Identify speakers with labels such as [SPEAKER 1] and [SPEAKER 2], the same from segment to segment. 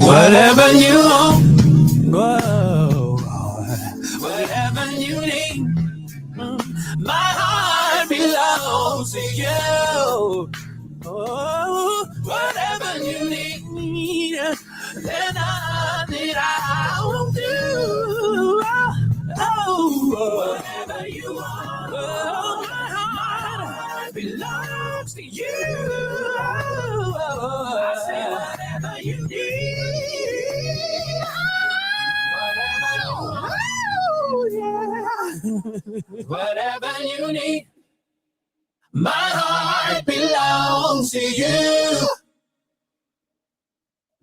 [SPEAKER 1] Whatever you want, whoa, whatever you need, my heart belongs to you. Oh, whatever you need, there's nothing I won't do. Oh, whatever you want, oh, my heart belongs to you. Oh, I say whatever you need, whatever you need, my heart belongs to you.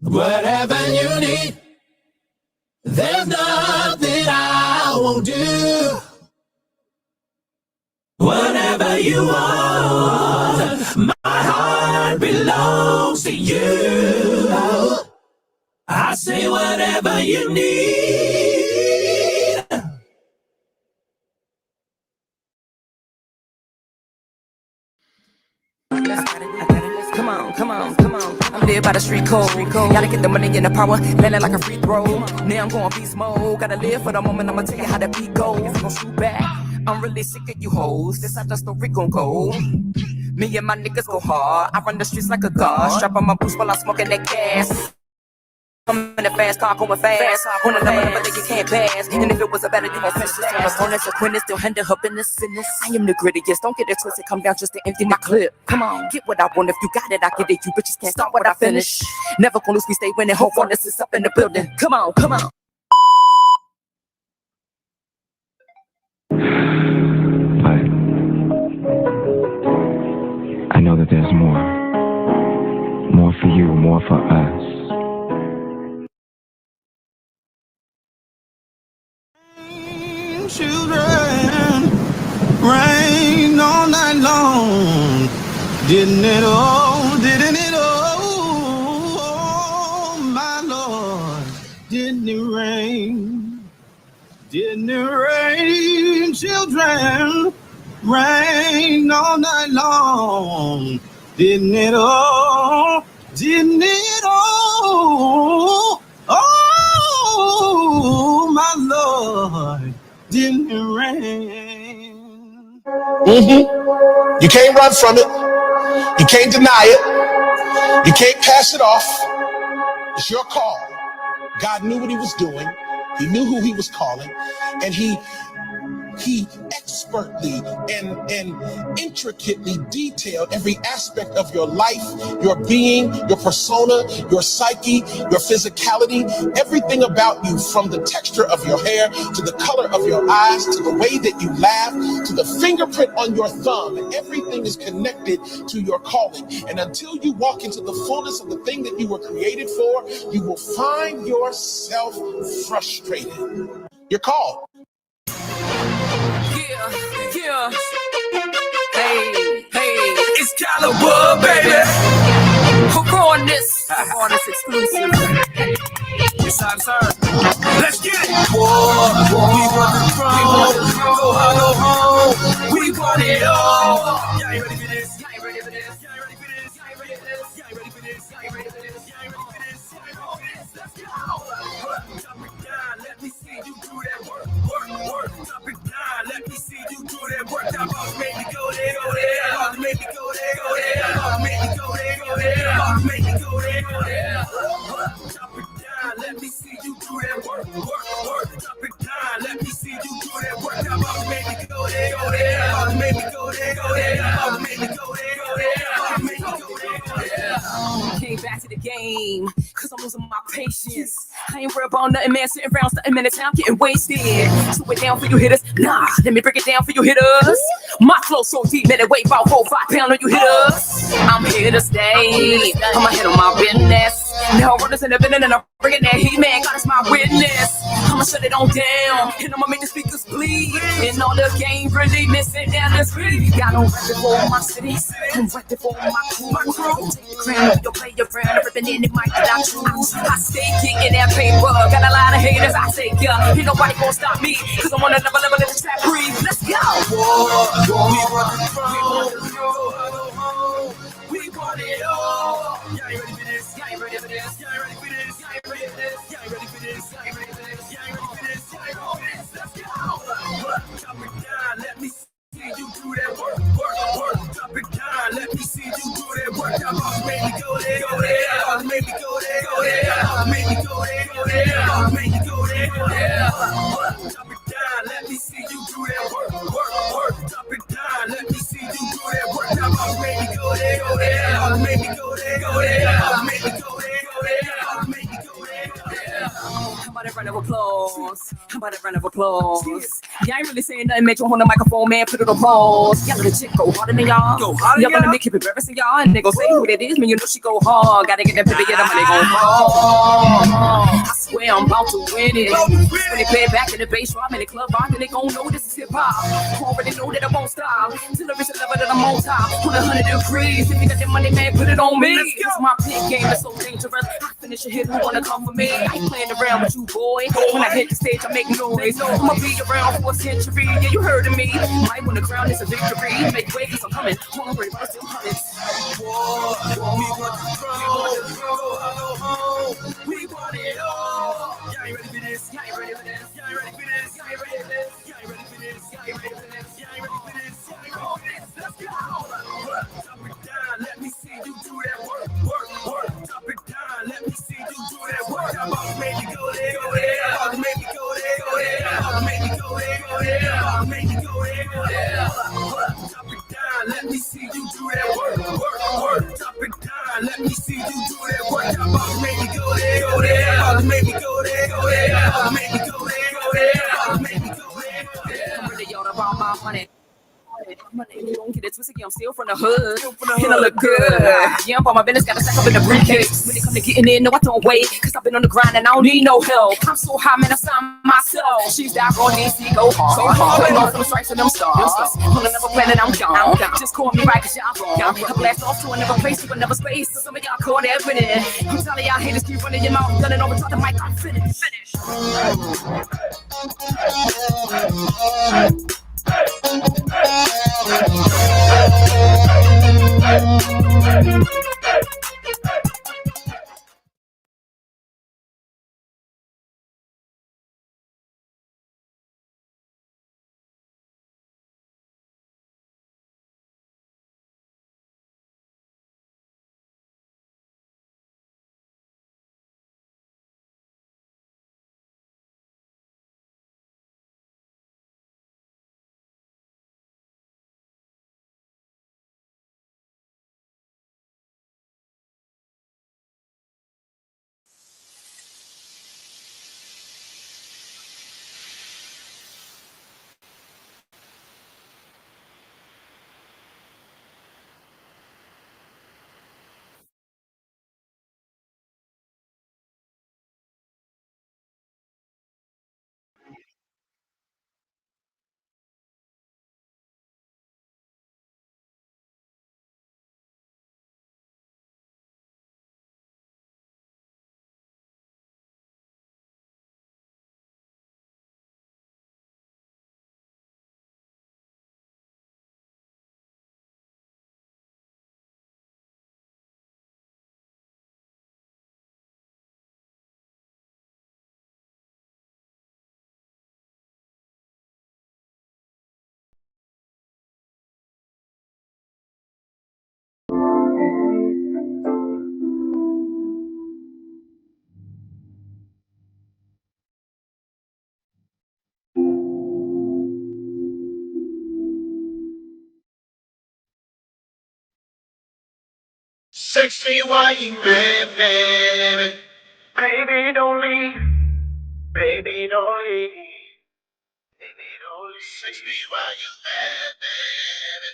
[SPEAKER 1] Whatever you need, there's nothing I won't do. Whatever you want, my heart belongs to you. I say whatever you need.
[SPEAKER 2] Come on, come on, come on. I'm there by the street code. Gotta get the money and the power, landing like a free throw. Now I'm going beast mode. Gotta live for the moment. I'ma tell you how the beat goes. I'm gonna shoot back. I'm really sick of you hoes. This how the story gon' go. Me and my niggas go hard. I run the streets like a god. Strap on my boots while I'm smoking that gas. I'm in a fast car going fast. On a number that you can't pass. And if it was a better, you won't finish this. On the phone, it's a queen, still handle her business. I am the grittiest. Don't get it twisted. Come down just to empty my clip. Come on, get what I want. If you got it, I get it. You bitches can't stop what I finish. Never gonna lose, we stay winning. Hope on this is up in the building. Come on, come on.
[SPEAKER 3] But I know that there's more. More for you, more for us.
[SPEAKER 1] Children, rain all night long. Didn't it all, oh, my Lord. Didn't it rain? Didn't it rain, children? Rain all night long. Didn't it all, oh, my Lord. Didn't it rain?
[SPEAKER 4] You can't run from it. You can't deny it. You can't pass it off. It's your call. God knew what he was doing. He knew who he was calling. And he expertly and intricately detailed every aspect of your life, your being, your persona, your psyche, your physicality, everything about you, from the texture of your hair to the color of your eyes to the way that you laugh to the fingerprint on your thumb. And everything is connected to your calling. And until you walk into the fullness of the thing that you were created for, you will find yourself frustrated. You're called.
[SPEAKER 2] Yeah. Hey, it's Caliber, baby. Who on this? On this exclusive. Yes, I'm sorry. Let's get it. War. We want the throne. Go hard, go home. We want it all. Y'all ain't ready for this? Y'all ain't ready for this? Y'all ain't ready for this? Y'all ain't ready for this? Y'all ain't ready for this? Y'all ain't ready for this? Y'all ain't ready for this? Y'all ain't ready for this? Let's go. Drop it down. Let me see you do that work. Drop it down. Let me see you do that work. That boss made me go there. Boss made me go there. Boss made me go there. Boss made me go there. Drop it down. Let me see you do that work. Drop it down. Let me see you do that work. That boss made me go there. Boss made me go there. Boss made me go there. Boss made me go there. Came back to the game, cause I'm losing my patience. I ain't worried about nothing, man. Sitting around, stunting, man, the time getting wasted. Slow it down for you hitters. Nah, let me break it down for you hitters. My flow so deep, man, it weigh about 4-5 pounds on you hitters. I'm here to stay. I'ma hit on my business. Now runners in the building and I'm bringing that heat, man. God is my witness. I'ma shut it on down, and I'ma make the speakers bleed. And all the game really missing down the street. Got no record for my city, I'm record for my crew. Take the crown, you'll play your friend, ripping in the mic that I choose. I stay kicking that paper, got a lot of haters. I say, yeah, ain't nobody gonna stop me, cause I'm on another level of the trap breathe. Let's go. We want the throne. We want it all. Y'all ain't ready for this? Y'all ain't ready for this? Y'all ain't ready for this? Y'all ain't ready by the round of applause. Y'all ain't really saying nothing, make you on the microphone, man, put it on pause. Y'all let the chick go harder than y'all. Y'all gonna make it embarrassing y'all, and they gon' say who that is, man, you know she go hard. Gotta get that baby, get the money gon' fall. I swear I'm about to win it. When they play back in the bass drop in the club rock, and they gon' know this is hip hop. Already know that I won't stop till I reach the level that I'm on top. 100 degrees, if you got that money, man, put it on me. Cause my pit game is so dangerous. I finish a hit, who wanna come for me? I ain't playing around with you, boy. When I hit the stage, I make noise. I'ma be around for a century. Yeah, you heard of me. Might win the crown, it's a victory. Make way, cause I'm coming. Hungry, but still hunting. We want it all. Y'all ain't ready for this. Y'all ain't ready for this. Y'all ain't ready for this. Y'all ain't ready for this. Y'all ain't ready for this. Y'all ain't ready for this. Y'all ain't ready for this. Y'all ain't ready for this. Let's go. Drop it down. Let me see you do that work. Work. Drop it down. Let me see you do that work. I'm about to make me go there. Go there. I'm about to make me go there. Go there. I'm about to make me go there. Go there. I'm about to make me go there. Go there. Drop it down. Let me see you do that work. Work. Drop it down. Let me see you do that work. I'm about to make me go there. Go there. I'm about to make me go there. Go there. I'm about to make me go there. Go there. I'm about to make me go there. Go there. I'm really all about my money. You don't get it twisted, I'm still from the hood. And I look good. Yeah, I'm on my business, got a stack up in the briefcase. When it come to getting in, no, I don't wait. Cause I've been on the grind and I don't need no help. I'm so high, man, I sign myself. She's down on DC, go hard. Putting on some strikes and them stars. On another planet, I'm gone. Just call me right, cause y'all wrong. I blast off to another place, to another space. So some of y'all call that winning. I'm telling y'all haters keep running your mouth, gunning over top the mic, I'm finished.
[SPEAKER 4] Sex me while you mad, baby. Baby, don't leave. Baby, don't leave. Baby, don't leave. Sex me while you mad, baby.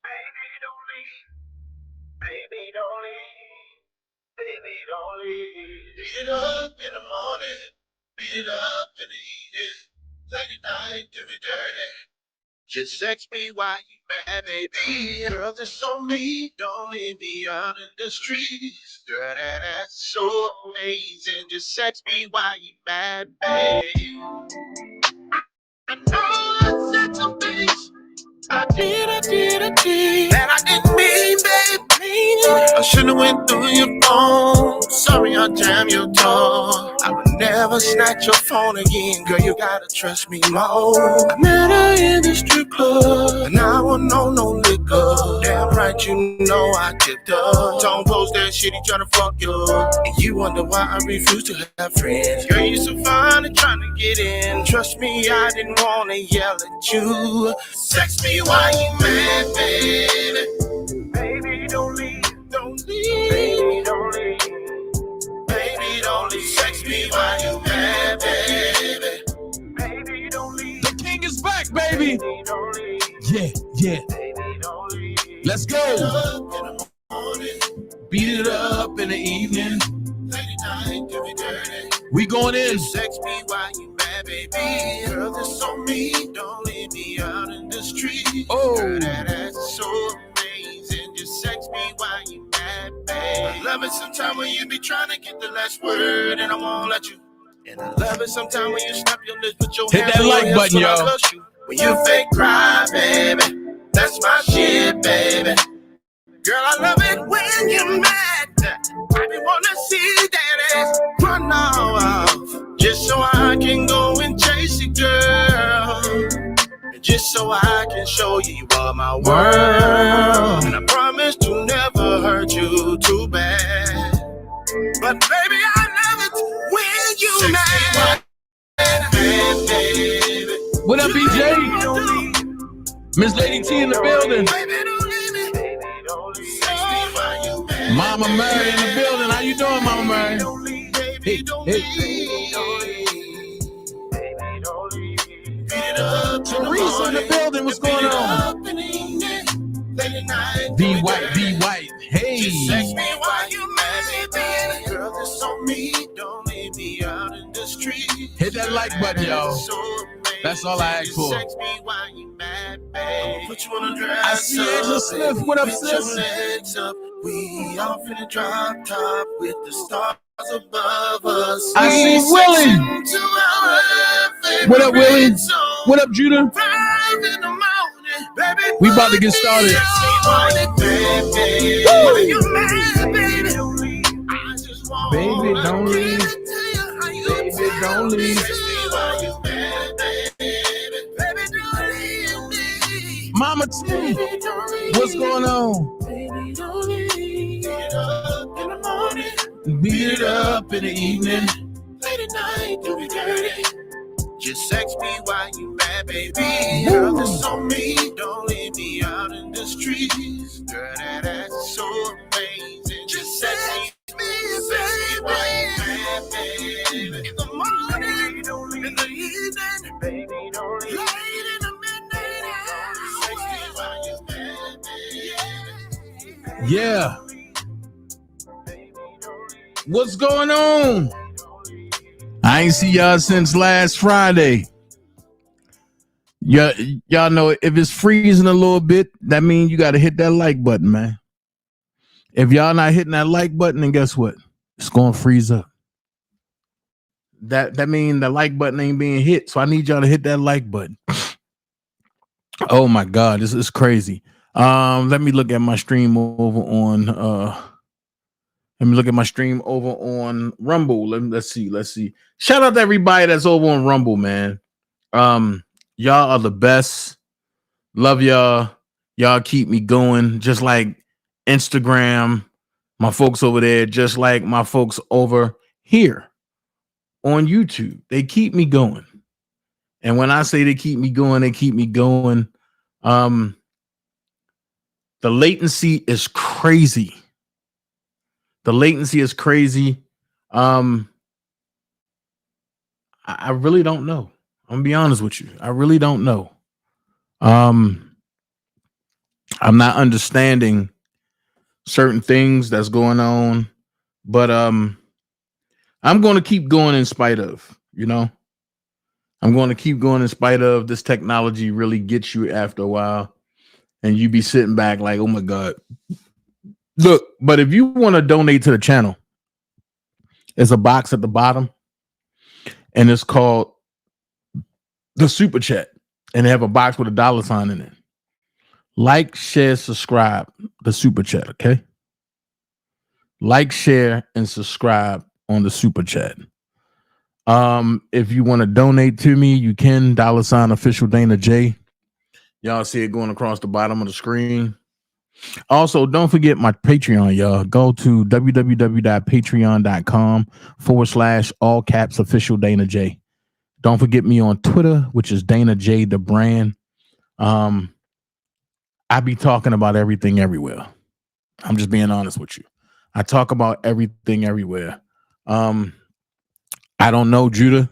[SPEAKER 4] Baby, don't leave. Baby, don't leave. Baby, don't leave. Beat it up in the morning. Beat it up in the evening. Like at night, do me dirty. Just sex me while you mad, baby. Girl, this on me. Don't leave me out in the streets. Girl, that's so amazing. Just sex me while you mad, baby. I know I said some things. I did. That I didn't mean, babe. I should've went through your phone. Sorry, I jammed your door. I would never snatch your phone again. Girl, you gotta trust me more. I met her in the strip club, and I won't know no liquor. Damn right, you know I tipped her. Don't post that shit, he tryna fuck you. And you wonder why I refuse to have friends. Girl, you so fine and trying to get in. Trust me, I didn't wanna yell at you. Sex me while you mad, baby. Baby, don't leave. Baby, don't leave. Baby, don't leave. Sex me while you mad, baby. king is back, baby. Yeah, yeah. Let's go. Beat it up in the evening. We going in.
[SPEAKER 1] Sex me while you mad, baby. Girl, this on me. Don't leave me out in the street.
[SPEAKER 4] Oh.
[SPEAKER 1] Girl, that ass is so amazing. Just sex me while you mad, baby. I love it sometimes when you be trying to get the last word, and I won't let you. And I love it sometimes when you snap your lips with your
[SPEAKER 4] hit
[SPEAKER 1] hands
[SPEAKER 4] that
[SPEAKER 1] on
[SPEAKER 4] like
[SPEAKER 1] your hips
[SPEAKER 4] button,
[SPEAKER 1] when I
[SPEAKER 4] y'all.
[SPEAKER 1] flush you. When you fake cry, baby. That's my shit, baby. Girl, I love it when you're mad. I be wanna see that ass run off, just so I can go and chase it, girl. And just so I can show you you are my world. And I promise to never hurt you too bad. But baby, I love it when you mad. Baby.
[SPEAKER 4] What up, BJ? Miss Lady T in the building.
[SPEAKER 1] Baby, don't leave me.
[SPEAKER 4] Mama Mary in the building. How you doing, Mama Mary? Hey, Teresa in the building. What's going on? Be white, be white. Hey.
[SPEAKER 1] Sex me while you mad, baby. Girl, this on me. Don't leave me out in the street.
[SPEAKER 4] Hit that like button, y'all. That's all I ask for.
[SPEAKER 1] Sex me while you mad, babe. Put you on a dress.
[SPEAKER 4] I see Angela Smith. What up, sis?
[SPEAKER 1] Put your legs up. We off in the drop top with the stars above us.
[SPEAKER 4] I see Willie. What up, Willie? What up, Judah? We about to get started. Baby, don't leave. Baby, don't leave. Mama T, what's going on? Beat it up in the evening.
[SPEAKER 1] Late at night, do it dirty. Just sex me while you mad, baby. Girl, this on me. Don't leave me out in the streets. Girl, that ass is so amazing. Just sex me while you mad, baby. In the morning, in the evening, baby, don't leave. Late in the midnight hour. Sex me while you mad, baby.
[SPEAKER 4] Yeah. What's going on? I ain't see y'all since last Friday. Y'all know if it's freezing a little bit, that means you got to hit that like button, man. If y'all not hitting that like button, then guess what? It's going to freeze up. That means the like button ain't being hit. So I need y'all to hit that like button. Oh my God, this is crazy. Let me look at my stream over on Rumble. Let's see. Shout out to everybody that's over on Rumble, man. Y'all are the best. Love y'all. Y'all keep me going. Just like Instagram, my folks over there, just like my folks over here on YouTube. They keep me going. And when I say they keep me going, they keep me going. The latency is crazy. The latency is crazy. I really don't know. I'm gonna be honest with you. I really don't know. I'm not understanding certain things that's going on, but I'm going to keep going in spite of, I'm going to keep going in spite of. This technology really gets you after a while, and you be sitting back like, oh my God. Look, but if you want to donate to the channel, there's a box at the bottom, and it's called the Super Chat, and they have a box with a $sign in it. Like, share, subscribe, the Super Chat, okay? Like, share, and subscribe on the Super Chat. If you want to donate to me, you can $sign OfficialDanaJay. Y'all see it going across the bottom of the screen. Also, don't forget my Patreon, y'all. Go to www.patreon.com/all caps OfficialDanaJay. Don't forget me on Twitter, which is DanaJ the brand. I be talking about everything everywhere. I'm just being honest with you. I talk about everything everywhere. I don't know, Judah.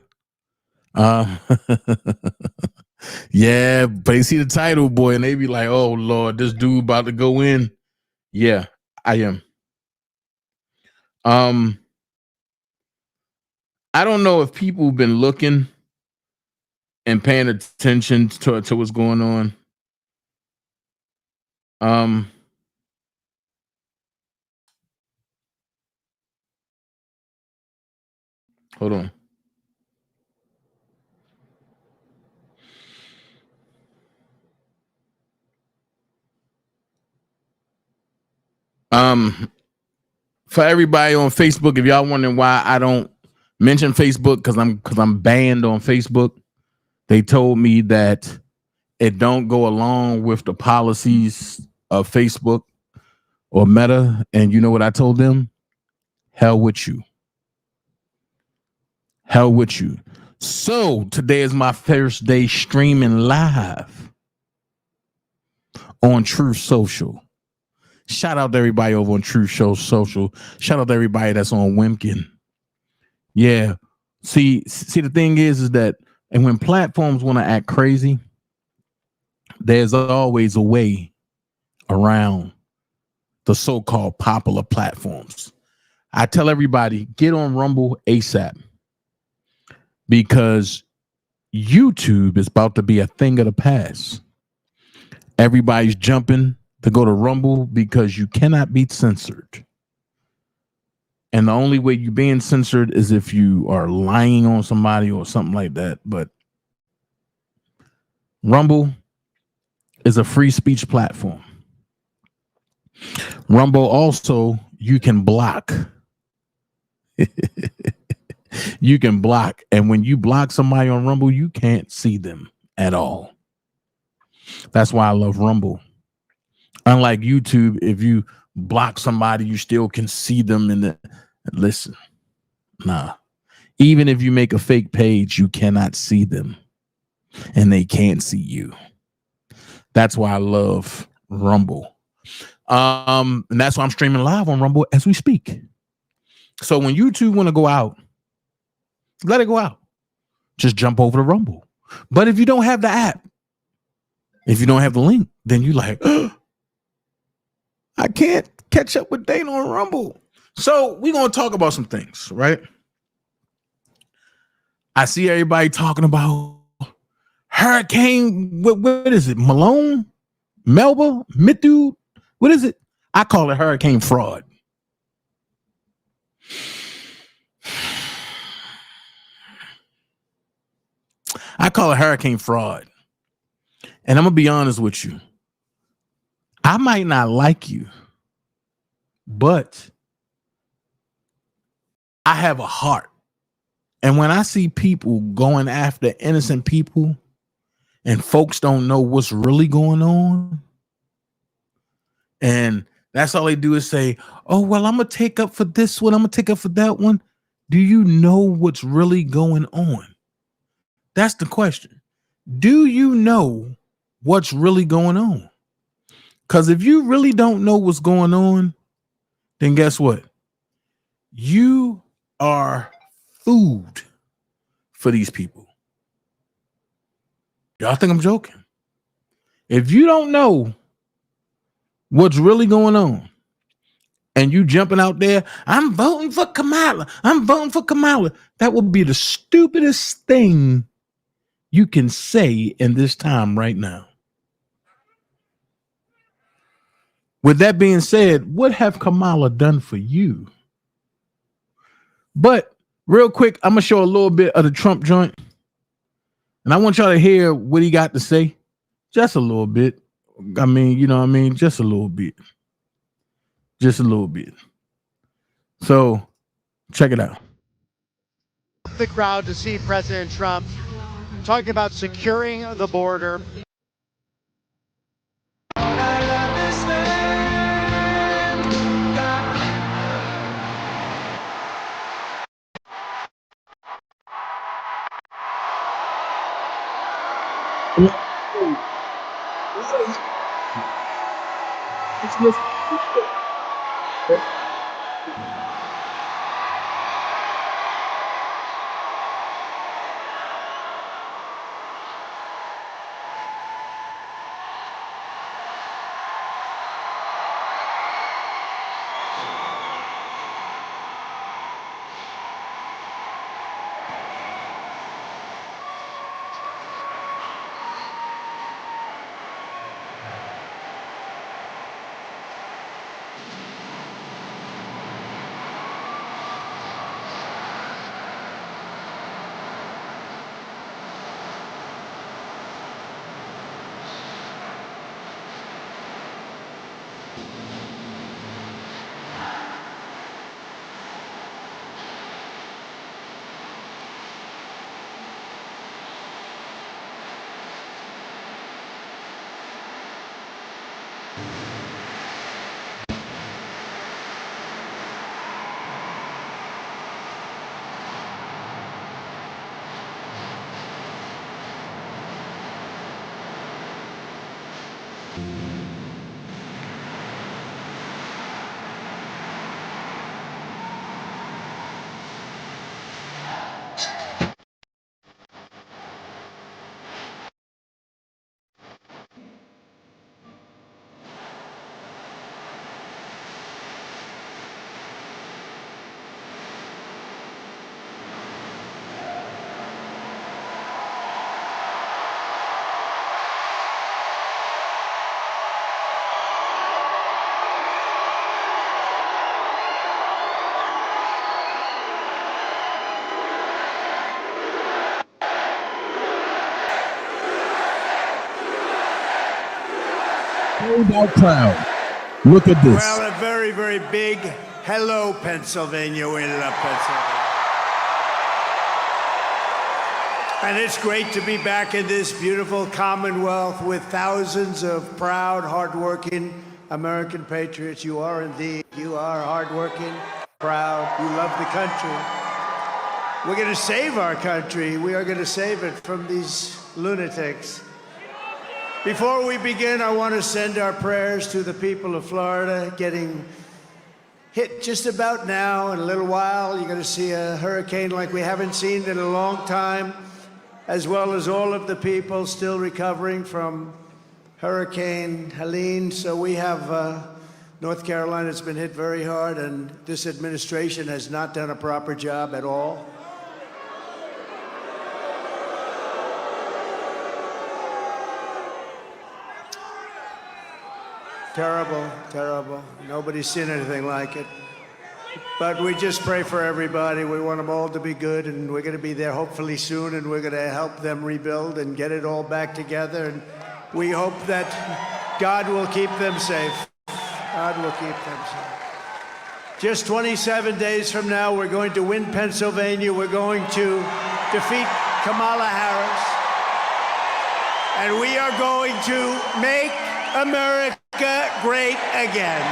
[SPEAKER 5] Yeah, but they see the title, boy, and they be like, "Oh Lord, this dude about to go in." Yeah, I am. I don't know if people been looking and paying attention to what's going on. Hold on. For everybody on Facebook, if y'all wondering why I don't mention Facebook, because I'm banned on Facebook. They told me that it don't go along with the policies of Facebook or Meta. And you know what I told them? Hell with you. Hell with you. So today is my first day streaming live on Truth Social. Shout out to everybody over on Truth Social. Shout out to everybody that's on Wimkin. Yeah. See, the thing is that, and when platforms want to act crazy, there's always a way around the so-called popular platforms. I tell everybody, get on Rumble ASAP, because YouTube is about to be a thing of the past. Everybody's jumping to go to Rumble because you cannot be censored. And the only way you're being censored is if you are lying on somebody or something like that. But Rumble is a free speech platform. Rumble also, you can block. You can block. And when you block somebody on Rumble, you can't see them at all. That's why I love Rumble. Unlike YouTube, if you block somebody, you still can see them in the listen. Nah. Even if you make a fake page, you cannot see them and they can't see you. That's why I love Rumble. And that's why I'm streaming live on Rumble as we speak. So when YouTube want to go out, let it go out. Just jump over to Rumble. But if you don't have the app, if you don't have the link, then you like, I can't catch up with Dana on Rumble. So we're going to talk about some things, right? I see everybody talking about Hurricane. What is it? Malone? Melba? Mithu? What is it? I call it hurricane fraud. I call it hurricane fraud. And I'm going to be honest with you. I might not like you, but I have a heart. And when I see people going after innocent people and folks don't know what's really going on, and that's all they do is say, oh, well, I'm going to take up for this one. I'm going to take up for that one. Do you know what's really going on? That's the question. Do you know what's really going on? Because if you really don't know what's going on, then guess what? You are food for these people. Y'all think I'm joking? If you don't know what's really going on and you jumping out there, I'm voting for Kamala. I'm voting for Kamala. That would be the stupidest thing you can say in this time right now. With that being said, what have Kamala done for you? But real quick, I'm going to show a little bit of the Trump joint. And I want y'all to hear what he got to say. Just a little bit. I mean, you know what I mean? Just a little bit. Just a little bit. So check it out.
[SPEAKER 6] The crowd to see President Trump talking about securing the border.
[SPEAKER 4] Sold out crowd. Look at this.
[SPEAKER 7] Well, a very, very big hello, Pennsylvania. We love Pennsylvania. And it's great to be back in this beautiful Commonwealth with thousands of proud, hardworking American patriots. You are indeed. You are hardworking, proud. You love the country. We're going to save our country. We are going to save it from these lunatics. Before we begin, I want to send our prayers to the people of Florida getting hit just about now. In a little while, you're going to see a hurricane like we haven't seen in a long time, as well as all of the people still recovering from Hurricane Helene. So we have North Carolina that's been hit very hard, and this administration has not done a proper job at all. Terrible, terrible. Nobody's seen anything like it. But we just pray for everybody. We want them all to be good, and we're going to be there hopefully soon, and we're going to help them rebuild and get it all back together. And we hope that God will keep them safe. God will keep them safe. Just 27 days from now, we're going to win Pennsylvania. We're going to defeat Kamala Harris. And we are going to make America great again.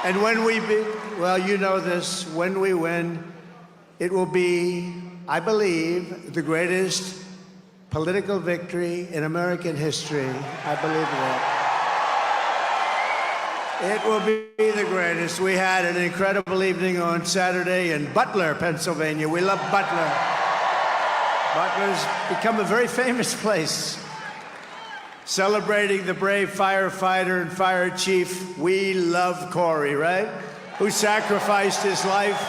[SPEAKER 7] And when we well, you know this, when we win, it will be, I believe, the greatest political victory in American history. I believe that. It will be the greatest. We had an incredible evening on Saturday in Butler, Pennsylvania. We love Butler. Butler's become a very famous place, celebrating the brave firefighter and fire chief, We Love Corey, right? Who sacrificed his life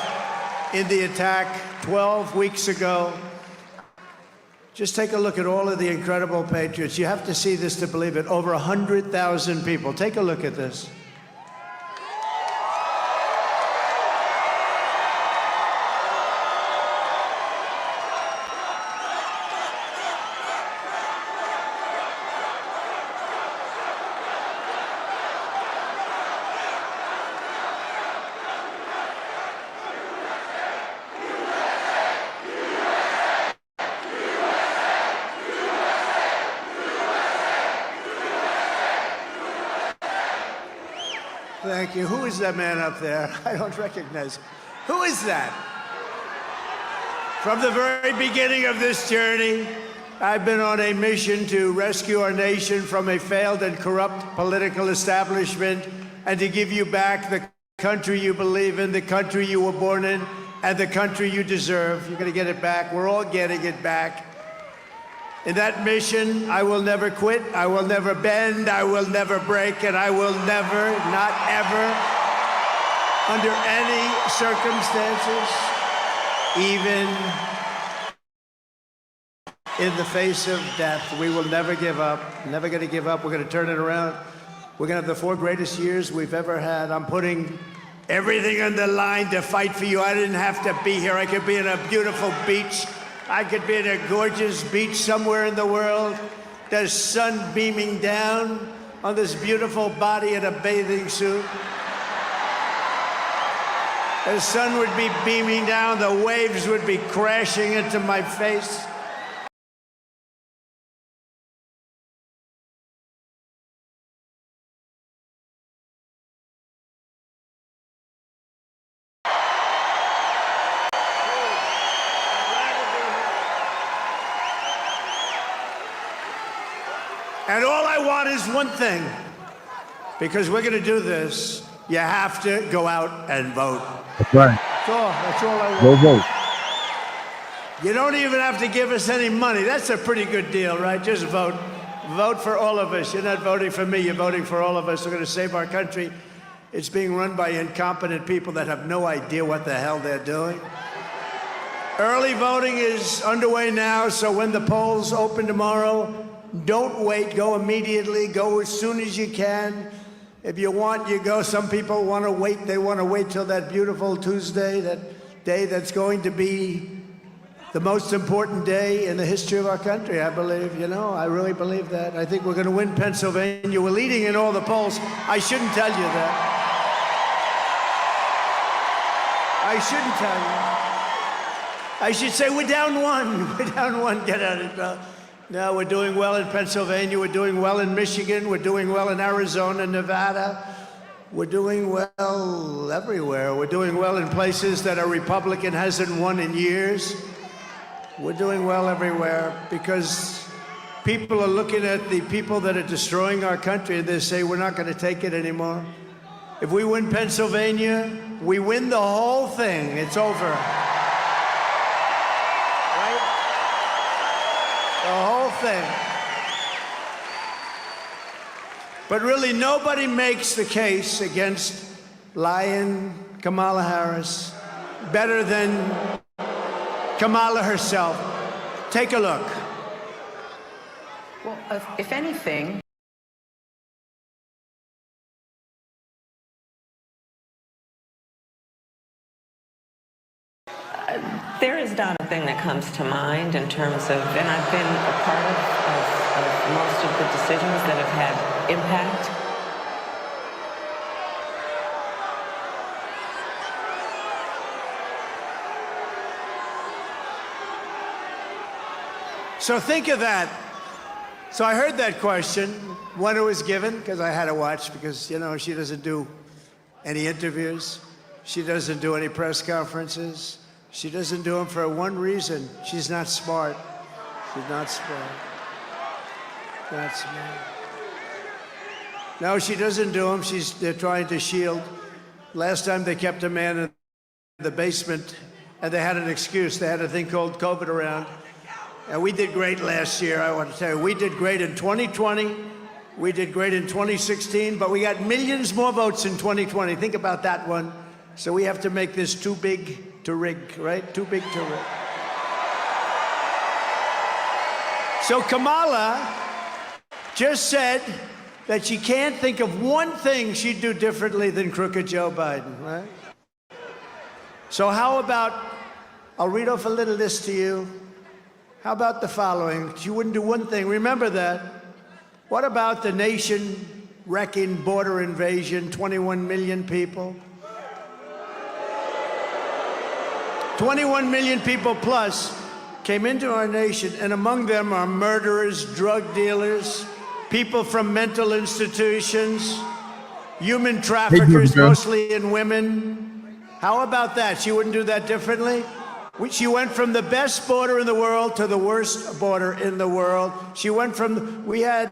[SPEAKER 7] in the attack 12 weeks ago. Just take a look at all of the incredible patriots. You have to see this to believe it. Over 100,000 people. Take a look at this. Thank you. Who is that man up there? I don't recognize him. Who is that? From the very beginning of this journey, I've been on a mission to rescue our nation from a failed and corrupt political establishment and to give you back the country you believe in, the country you were born in, and the country you deserve. You're going to get it back. We're all getting it back. In that mission, I will never quit, I will never bend, I will never break, and I will never, not ever, under any circumstances, even in the face of death, we will never give up. Never going to give up. We're going to turn it around. We're going to have the 4 greatest years we've ever had. I'm putting everything on the line to fight for you. I didn't have to be here. I could be in a beautiful beach. I could be in a gorgeous beach somewhere in the world. The sun beaming down on this beautiful body in a bathing suit. The sun would be beaming down. The waves would be crashing into my face. And all I want is one thing, because we're going to do this. You have to go out and vote.
[SPEAKER 5] That's right.
[SPEAKER 7] That's all I want.
[SPEAKER 5] Go vote.
[SPEAKER 7] You don't even have to give us any money. That's a pretty good deal, right? Just vote. Vote for all of us. You're not voting for me. You're voting for all of us. We're going to save our country. It's being run by incompetent people that have no idea what the hell they're doing. Early voting is underway now, so when the polls open tomorrow, don't wait. Go immediately. Go as soon as you can. If you want, you go. Some people want to wait. They want to wait till that beautiful Tuesday, that day that's going to be the most important day in the history of our country, I believe. You know, I really believe that. I think we're going to win Pennsylvania. We're leading in all the polls. I shouldn't tell you that. I shouldn't tell you. I should say we're down one. We're down one. Get at it. No, we're doing well in Pennsylvania. We're doing well in Michigan. We're doing well in Arizona, Nevada. We're doing well everywhere. We're doing well in places that a Republican hasn't won in years. We're doing well everywhere because people are looking at the people that are destroying our country and they say, we're not going to take it anymore. If we win Pennsylvania, we win the whole thing. It's over. Right? The whole thing. But really, nobody makes the case against lying Kamala Harris better than Kamala herself. Take a look.
[SPEAKER 8] Well, if anything, there is not a thing that comes to mind in terms of, and I've been a part of most of the decisions that have had impact.
[SPEAKER 7] So think of that. So I heard that question when it was given, because I had to watch, because, you know, she doesn't do any interviews. She doesn't do any press conferences. She doesn't do them for one reason. She's not smart. She's not smart. Not smart. No, she doesn't do them. They're trying to shield. Last time they kept a man in the basement, and they had an excuse. They had a thing called COVID around. And we did great last year, I want to tell you. We did great in 2020. We did great in 2016, but we got millions more votes in 2020. Think about that one. So we have to make this too big to rig, right? Too big to rig. So Kamala just said that she can't think of one thing she'd do differently than crooked Joe Biden, right? So how about, I'll read off a little list to you. How about the following? She wouldn't do one thing. Remember that. What about the nation-wrecking border invasion, 21 million people? 21 million people plus came into our nation, and among them are murderers, drug dealers, people from mental institutions, human traffickers, mostly in women. How about that? She wouldn't do that differently? She went from the best border in the world to the worst border in the world. She went from, we had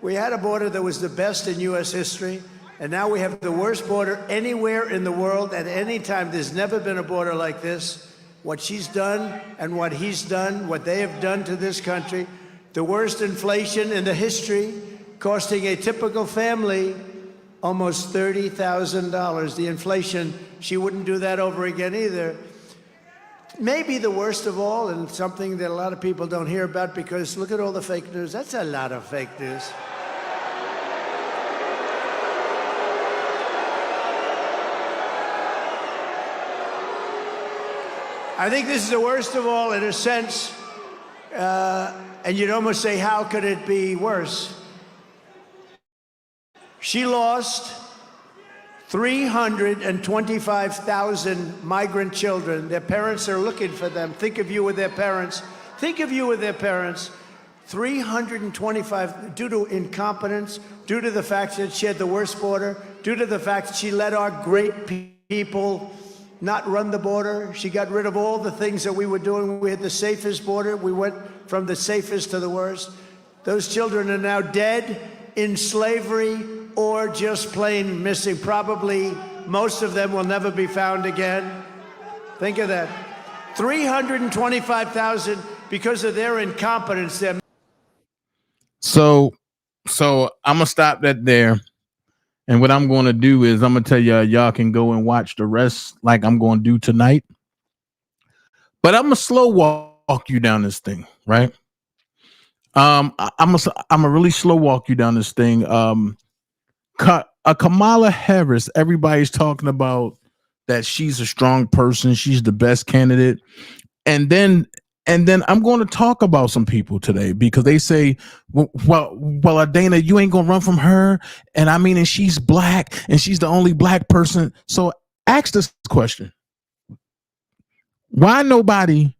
[SPEAKER 7] a border that was the best in U.S. history, and now we have the worst border anywhere in the world at any time. There's never been a border like this. What she's done and what he's done, what they have done to this country, the worst inflation in the history, costing a typical family almost $30,000. The inflation, she wouldn't do that over again either. Maybe the worst of all, and something that a lot of people don't hear about, because look at all the fake news. That's a lot of fake news. I think this is the worst of all in a sense, and you'd almost say, how could it be worse? She lost 325,000 migrant children. Their parents are looking for them. Think of you with their parents. Think of you with their parents. 325, due to incompetence, due to the fact that she had the worst border, due to the fact that she let our great people not run the border. She got rid of all the things that we were doing. We had the safest border. We went from the safest to the worst. Those children are now dead, in slavery, or just plain missing. Probably most of them will never be found again. Think of that. 325,000 because of their incompetence.
[SPEAKER 5] So I'm gonna stop that there. And what I'm going to do is I'm going to tell y'all can go and watch the rest like I'm going to do tonight. But I'm going to slow walk you down this thing, right? I'm a really slow walk you down this thing. Kamala Harris, everybody's talking about that she's a strong person. She's the best candidate. And then I'm going to talk about some people today because they say, well, Dana, you ain't going to run from her. And she's black and she's the only black person. So ask this question. Why nobody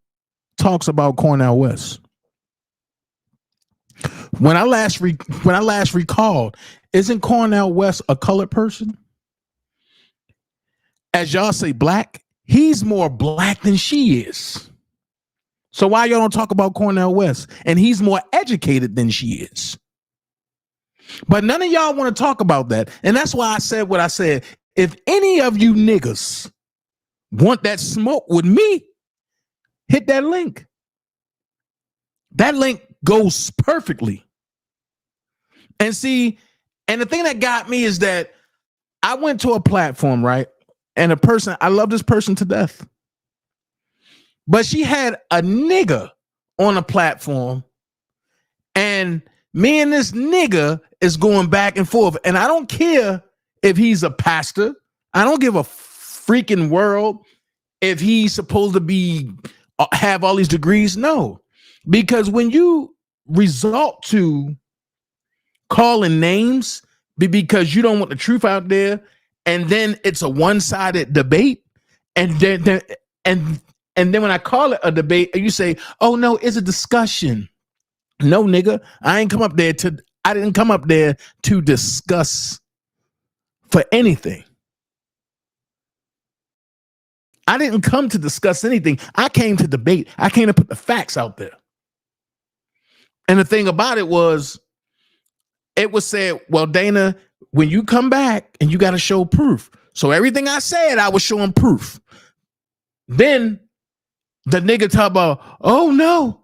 [SPEAKER 5] talks about Cornel West? When I last recalled, isn't Cornel West a colored person? As y'all say black, he's more black than she is. So why y'all don't talk about Cornel West? And he's more educated than she is. But none of y'all want to talk about that. And that's why I said what I said. If any of you niggas want that smoke with me, hit that link. That link goes perfectly. And see, and the thing that got me is that I went to a platform, right? And I love this person to death. But she had a nigga on a platform, and me and this nigga is going back and forth. And I don't care if he's a pastor. I don't give a freaking world if he's supposed to be have all these degrees. No, because when you resort to calling names because you don't want the truth out there, and then it's a one-sided debate, and then when I call it a debate, you say, "Oh no, it's a discussion." No, nigga, I didn't come up there to discuss for anything. I didn't come to discuss anything. I came to debate. I came to put the facts out there. And the thing about it was said, well, Dana, when you come back and you got to show proof. So everything I said, I was showing proof. Then the nigga talk about, oh no,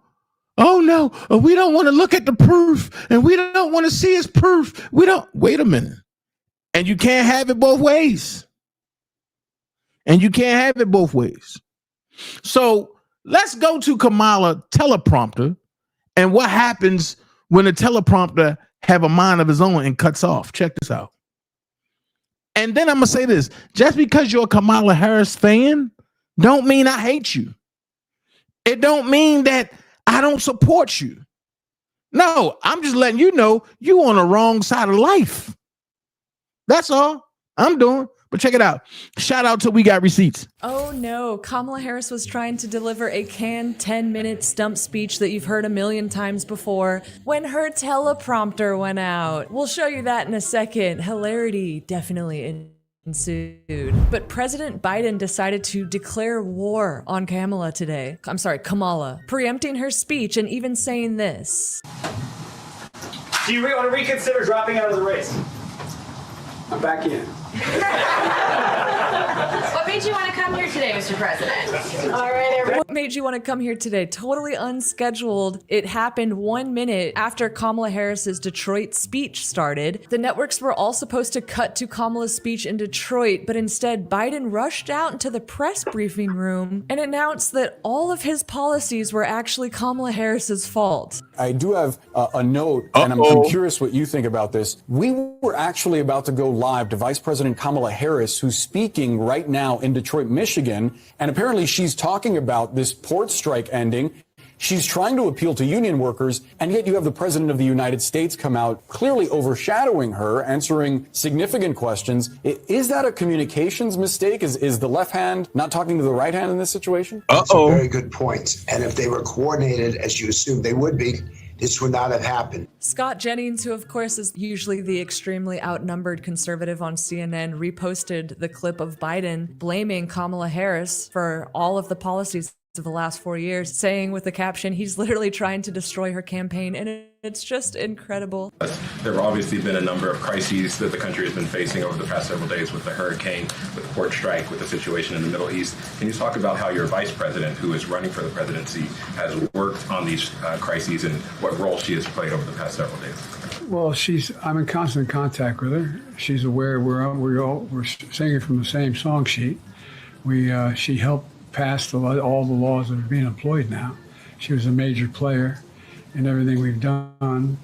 [SPEAKER 5] we don't want to look at the proof and we don't want to see his proof. Wait a minute. And you can't have it both ways. So let's go to Kamala teleprompter and what happens when a teleprompter have a mind of his own and cuts off. Check this out. And then I'm going to say this. Just because you're a Kamala Harris fan don't mean I hate you. It don't mean that I don't support you. No, I'm just letting you know you on the wrong side of life. That's all I'm doing. But check it out. Shout out to We Got Receipts.
[SPEAKER 9] Oh no, Kamala Harris was trying to deliver a canned 10-minute stump speech that you've heard a million times before when her teleprompter went out. We'll show you that in a second. Hilarity definitely ensued. But President Biden decided to declare war on Kamala, preempting her speech and even saying this.
[SPEAKER 10] Do you want to reconsider dropping out of the race? I'm back in.
[SPEAKER 11] What made you want to come here today, Mr. President? All right, everyone.
[SPEAKER 9] What made you want to come here today? Totally unscheduled. It happened 1 minute after Kamala Harris's Detroit speech started. The networks were all supposed to cut to Kamala's speech in Detroit, but instead Biden rushed out into the press briefing room and announced that all of his policies were actually Kamala Harris's fault.
[SPEAKER 12] I do have a note, and I'm curious what you think about this. We were actually about to go live to Vice President Kamala Harris, who's speaking right now in Detroit, Michigan, and apparently she's talking about this port strike ending. She's trying to appeal to union workers, and yet you have the President of the United States come out clearly overshadowing her, answering significant questions. Is that a communications mistake? Is the left hand not talking to the right hand in this situation?
[SPEAKER 13] That's a very good point. And if they were coordinated, as you assume they would be, this would not have happened.
[SPEAKER 9] Scott Jennings, who of course is usually the extremely outnumbered conservative on CNN, reposted the clip of Biden blaming Kamala Harris for all of the policies of the last 4 years, saying with the caption, he's literally trying to destroy her campaign, and it's just incredible.
[SPEAKER 14] There have obviously been a number of crises that the country has been facing over the past several days with the hurricane, with the port strike, with the situation in the Middle East. Can you talk about how your vice president, who is running for the presidency, has worked on these crises and what role she has played over the past several days?
[SPEAKER 15] Well, I'm in constant contact with her. She's aware we're singing from the same song sheet. She helped pass all the laws that are being employed now. She was a major player in everything we've done,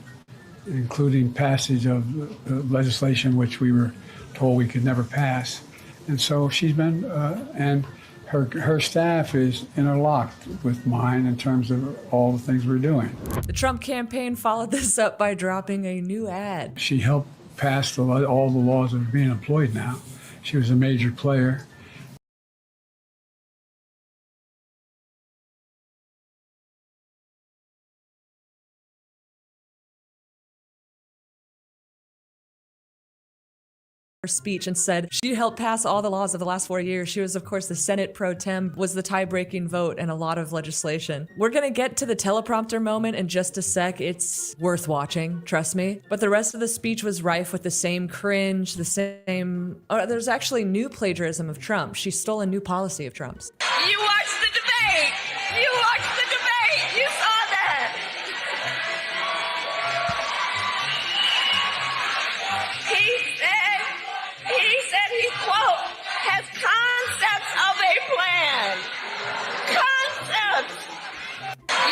[SPEAKER 15] including passage of legislation which we were told we could never pass. And so she's been, and her staff is interlocked with mine in terms of all the things we're doing.
[SPEAKER 9] The Trump campaign followed this up by dropping a new ad.
[SPEAKER 15] She helped pass all the laws that are being employed now. She was a major player.
[SPEAKER 9] Speech and said she helped pass all the laws of the last 4 years. She was, of course, the Senate pro tem, was the tie-breaking vote and a lot of legislation. We're gonna get to the teleprompter moment in just a sec. It's worth watching, trust me. But the rest of the speech was rife with the same cringe, the same... there's actually new plagiarism of Trump. She stole a new policy of Trump's.
[SPEAKER 11] You watched the debate. You watched the debate. You saw that. He said he, quote, has concepts of a plan. Concepts.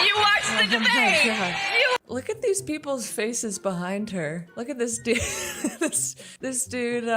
[SPEAKER 11] You watched the debate.
[SPEAKER 9] Look at these people's faces behind her. Look at this dude, this dude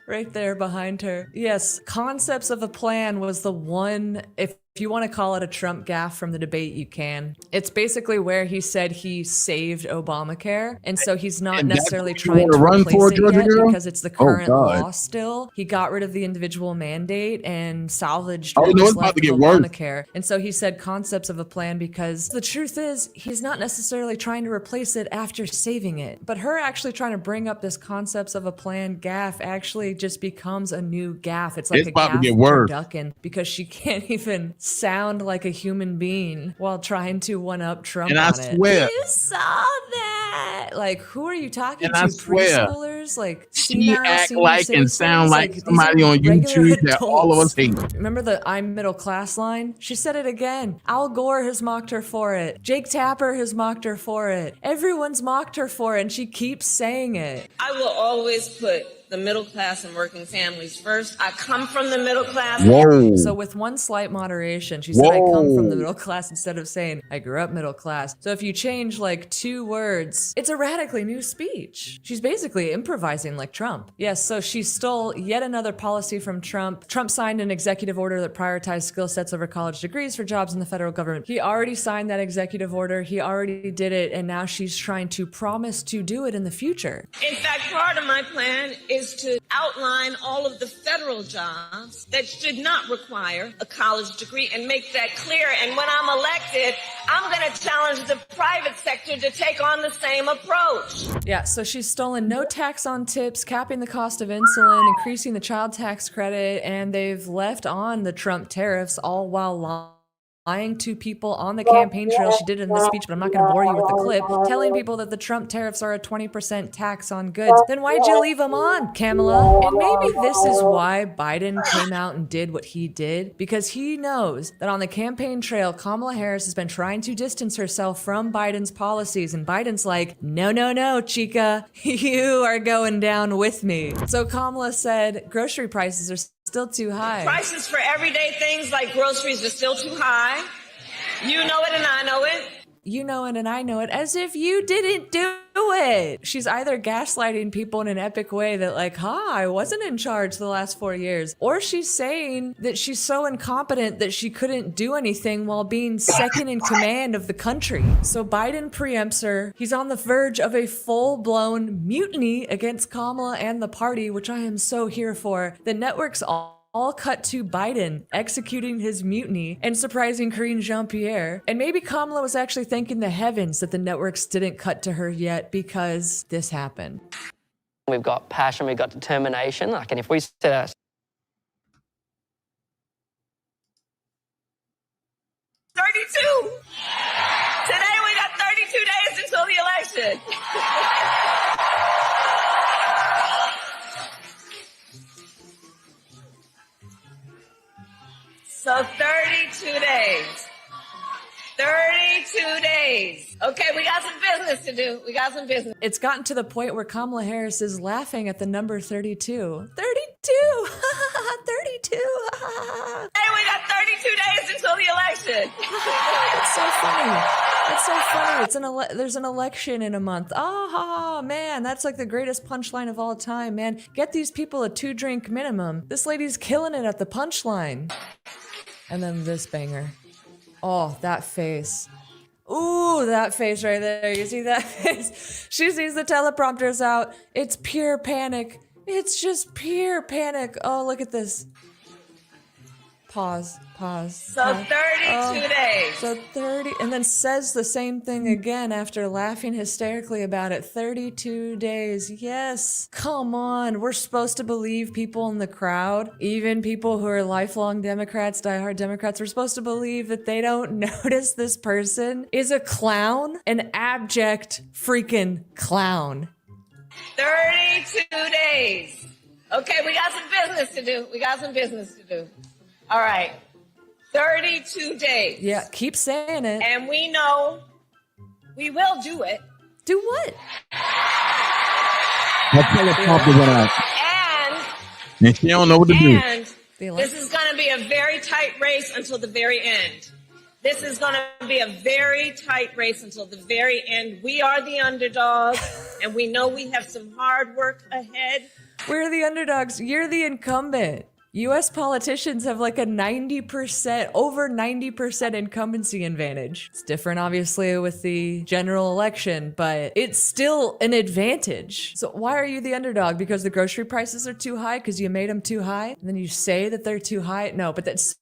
[SPEAKER 9] right there behind her. Yes, concepts of a plan was the one, if you want to call it a Trump gaffe from the debate, you can. It's basically where he said he saved Obamacare, and so he's not necessarily trying to replace it yet because it's the current law still. He got rid of the individual mandate and salvaged what was left of Obamacare. And so he said concepts of a plan because the truth is he's not necessarily trying to replace it after saving it. But her actually trying to bring up this concepts of a plan gaffe actually just becomes a new gaffe. It's like a gaffe turducken because she can't even sound like a human being while trying to one-up Trump on it. You saw that? Like, who are you talking to? Preschoolers? Like,
[SPEAKER 5] she act like and sound like somebody on YouTube that all of us hate.
[SPEAKER 9] Remember the I'm middle class line? She said it again. Al Gore has mocked her for it. Jake Tapper has mocked her for it. Everyone's mocked her for it, and she keeps saying it.
[SPEAKER 8] I will always put the middle class and working families first. I come from the middle class.
[SPEAKER 5] Whoa.
[SPEAKER 9] So with one slight moderation, she said, I come from the middle class instead of saying, I grew up middle class. So if you change like 2 words, it's a radically new speech. She's basically improvising like Trump. Yes, so she stole yet another policy from Trump. Trump signed an executive order that prioritized skill sets over college degrees for jobs in the federal government. He already signed that executive order. He already did it. And now she's trying to promise to do it in the future.
[SPEAKER 8] In fact, part of my plan is to outline all of the federal jobs that should not require a college degree and make that clear. And when I'm elected, I'm going to challenge the private sector to take on the same approach.
[SPEAKER 9] Yeah, so she's stolen no tax on tips, capping the cost of insulin, increasing the child tax credit, and they've left on the Trump tariffs, all while lying to people on the campaign trail. She did it in the speech, but I'm not going to bore you with the clip, telling people that the Trump tariffs are a 20% tax on goods. Then why'd you leave them on, Kamala? And maybe this is why Biden came out and did what he did, because he knows that on the campaign trail, Kamala Harris has been trying to distance herself from Biden's policies, and Biden's like, no, no, no, chica, you are going down with me. So Kamala said grocery prices are still too high.
[SPEAKER 8] Prices for everyday things like groceries are still too high. You know it and I know it.
[SPEAKER 9] You know it and I know it, as if you didn't do it. She's either gaslighting people in an epic way that like, I wasn't in charge the last 4 years, or she's saying that she's so incompetent that she couldn't do anything while being second in command of the country. So Biden preempts her. He's on the verge of a full-blown mutiny against Kamala and the party, which I am so here for. The networks all cut to Biden executing his mutiny and surprising Karine Jean-Pierre. And maybe Kamala was actually thanking the heavens that the networks didn't cut to her yet because this happened.
[SPEAKER 16] We've got passion, we've got determination. Like, and if we set
[SPEAKER 8] elected. So 32 days. 32 days. Okay, we got some business to do. We got some business.
[SPEAKER 9] It's gotten to the point where Kamala Harris is laughing at the number 32. 32! 32!
[SPEAKER 8] Hey, we got 32 days until the election.
[SPEAKER 9] It's so funny. It's so funny. There's an election in a month. Oh, man, that's like the greatest punchline of all time, man. Get these people a 2-drink minimum. This lady's killing it at the punchline. And then this banger. Oh, that face. Ooh, that face right there. You see that face? She sees the teleprompters out. It's pure panic. It's just pure panic. Oh, look at this. Pause.
[SPEAKER 8] So 32 days.
[SPEAKER 9] So 30, and then says the same thing again after laughing hysterically about it. 32 days. Yes. Come on. We're supposed to believe people in the crowd, even people who are lifelong Democrats, diehard Democrats, we're supposed to believe that they don't notice this person is a clown, an abject freaking clown.
[SPEAKER 8] 32 days. Okay, we got some business to do. We got some business to do. All right. 32 days.
[SPEAKER 9] Yeah, keep saying it.
[SPEAKER 8] And we know we will do it.
[SPEAKER 9] Do what?
[SPEAKER 5] That teleprompter went out. And she don't know what to do.
[SPEAKER 8] And this is going to be a very tight race until the very end. This is going to be a very tight race until the very end. We are the underdogs, and we know we have some hard work ahead.
[SPEAKER 9] We're the underdogs. You're the incumbent. U.S. politicians have like a 90%, over 90% incumbency advantage. It's different, obviously, with the general election, but it's still an advantage. So why are you the underdog? Because the grocery prices are too high? Because you made them too high? And then you say that they're too high? No, but that's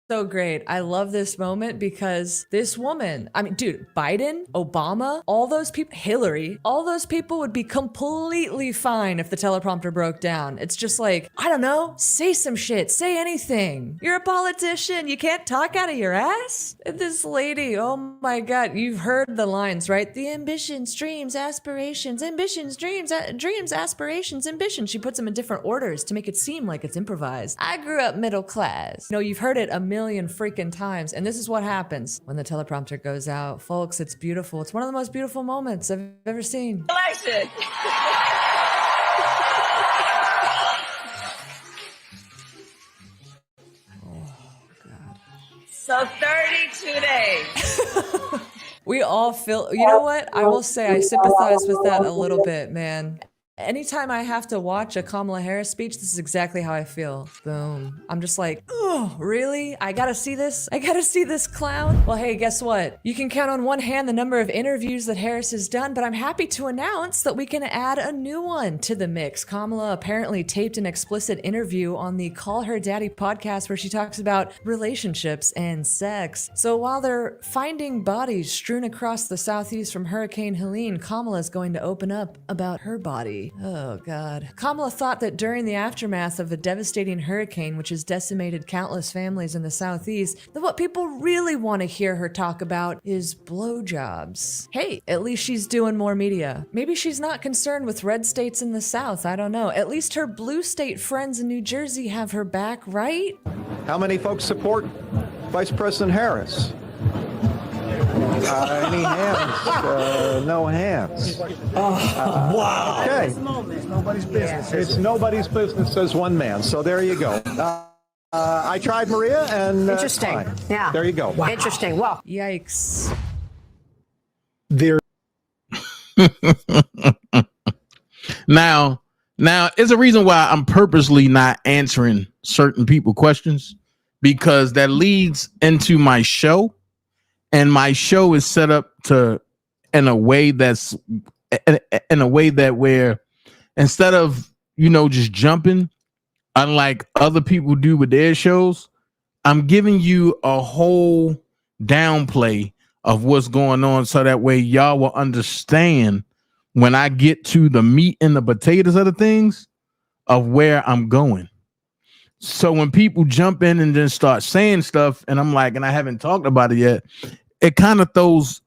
[SPEAKER 9] so great. I love this moment because this woman, I mean, dude, Biden, Obama, all those people, Hillary, all those people would be completely fine if the teleprompter broke down. It's just like, I don't know, say some shit, say anything. You're a politician. You can't talk out of your ass. And this lady, oh my God, you've heard the lines, right? The ambitions, dreams, aspirations, ambitions, dreams, aspirations, ambitions. She puts them in different orders to make it seem like it's improvised. I grew up middle class. No, you've heard it a million freaking times. And this is what happens when the teleprompter goes out. Folks, it's beautiful. It's one of the most beautiful moments I've ever seen.
[SPEAKER 8] Election. So 32 days.
[SPEAKER 9] We all feel, you know what? I will say I sympathize with that a little bit, man. Anytime I have to watch a Kamala Harris speech, this is exactly how I feel. Boom. I'm just like, oh, really? I gotta see this? I gotta see this clown? Well, hey, guess what? You can count on one hand the number of interviews that Harris has done, but I'm happy to announce that we can add a new one to the mix. Kamala apparently taped an explicit interview on the Call Her Daddy podcast where she talks about relationships and sex. So while they're finding bodies strewn across the southeast from Hurricane Helene, Kamala's going to open up about her body. Oh, God. Kamala thought that during the aftermath of a devastating hurricane, which has decimated countless families in the Southeast, that what people really want to hear her talk about is blowjobs. Hey, at least she's doing more media. Maybe she's not concerned with red states in the South. I don't know. At least her blue state friends in New Jersey have her back, right?
[SPEAKER 17] How many folks support Vice President Harris? Any hands? No hands. Wow. Okay. It's nobody's business. It's nobody's business, says one man. So there you go. I tried Maria, and
[SPEAKER 18] interesting.
[SPEAKER 17] Fine.
[SPEAKER 18] Yeah.
[SPEAKER 17] There you go.
[SPEAKER 18] Wow. Interesting. Well,
[SPEAKER 9] yikes.
[SPEAKER 5] There. Now, it's a reason why I'm purposely not answering certain people questions, because that leads into my show. And my show is set up in a way that where instead of, just jumping, unlike other people do with their shows, I'm giving you a whole downplay of what's going on. So that way y'all will understand when I get to the meat and the potatoes of the things of where I'm going. So when people jump in and then start saying stuff and I'm like, and I haven't talked about it yet, it kind of throws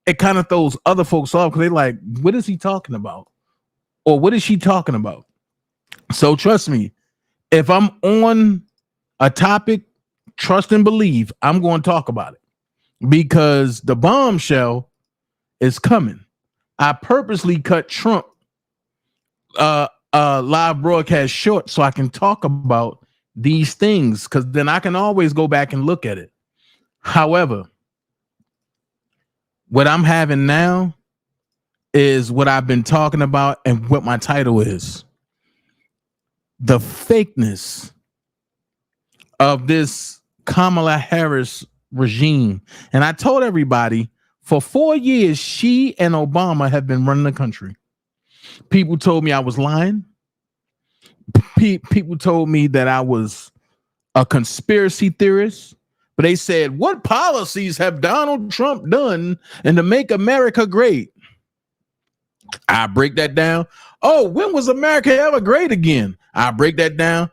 [SPEAKER 5] it kind of throws other folks off because they're like, what is he talking about? Or what is she talking about? So trust me, if I'm on a topic, trust and believe, I'm going to talk about it because the bombshell is coming. I purposely cut Trump live broadcast short so I can talk about these things because then I can always go back and look at it. However, what I'm having now is what I've been talking about and what my title is. The fakeness of this Kamala Harris regime. And I told everybody for 4 years, she and Obama have been running the country. People told me I was lying. People told me that I was a conspiracy theorist. But they said, what policies have Donald Trump done and to make America great? I break that down. Oh, when was America ever great again? I break that down.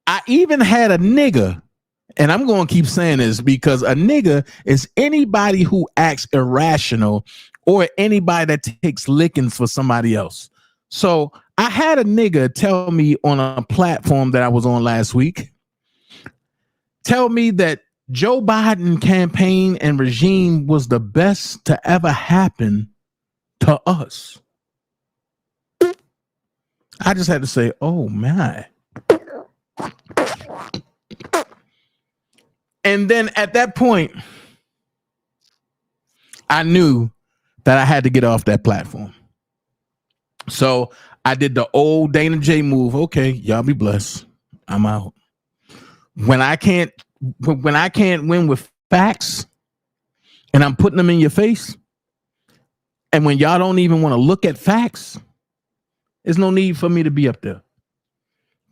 [SPEAKER 5] I even had a nigga, and I'm going to keep saying this because a nigga is anybody who acts irrational or anybody that takes lickings for somebody else. So I had a nigga tell me on a platform that I was on last week, tell me that Joe Biden campaign and regime was the best to ever happen to us. I just had to say, oh my. And then at that point, I knew that I had to get off that platform. So I did the old DanaJay move. Okay, y'all be blessed. I'm out. When I can't win with facts and I'm putting them in your face, and when y'all don't even want to look at facts, there's no need for me to be up there.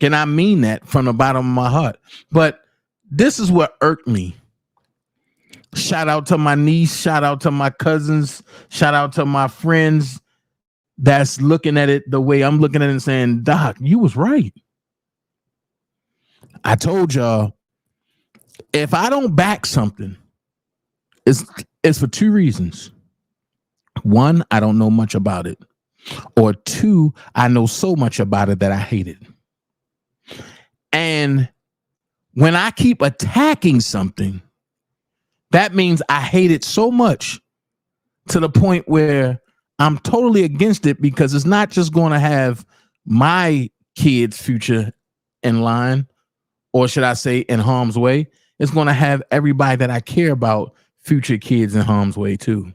[SPEAKER 5] And I mean that from the bottom of my heart. But this is what irked me. Shout out to my niece, shout out to my cousins, shout out to my friends that's looking at it the way I'm looking at it and saying, Doc, you was right. I told y'all, if I don't back something, it's for two reasons. One, I don't know much about it. Or two, I know so much about it that I hate it. And when I keep attacking something, that means I hate it so much to the point where I'm totally against it because it's not just going to have my kids' future in line, or should I say in harm's way. It's going to have everybody that I care about future kids in harm's way too.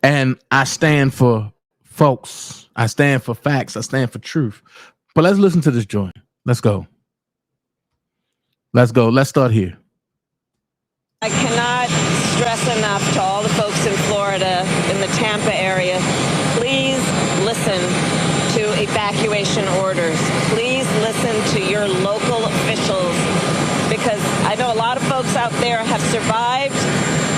[SPEAKER 5] And I stand for folks. I stand for facts. I stand for truth. But let's listen to this joint. Let's go. Let's go. Let's start here.
[SPEAKER 8] I cannot stress enough to all the folks in Florida, in the Tampa area, please listen to evacuation orders. Please listen to your local officials, because I know a lot of folks out there have survived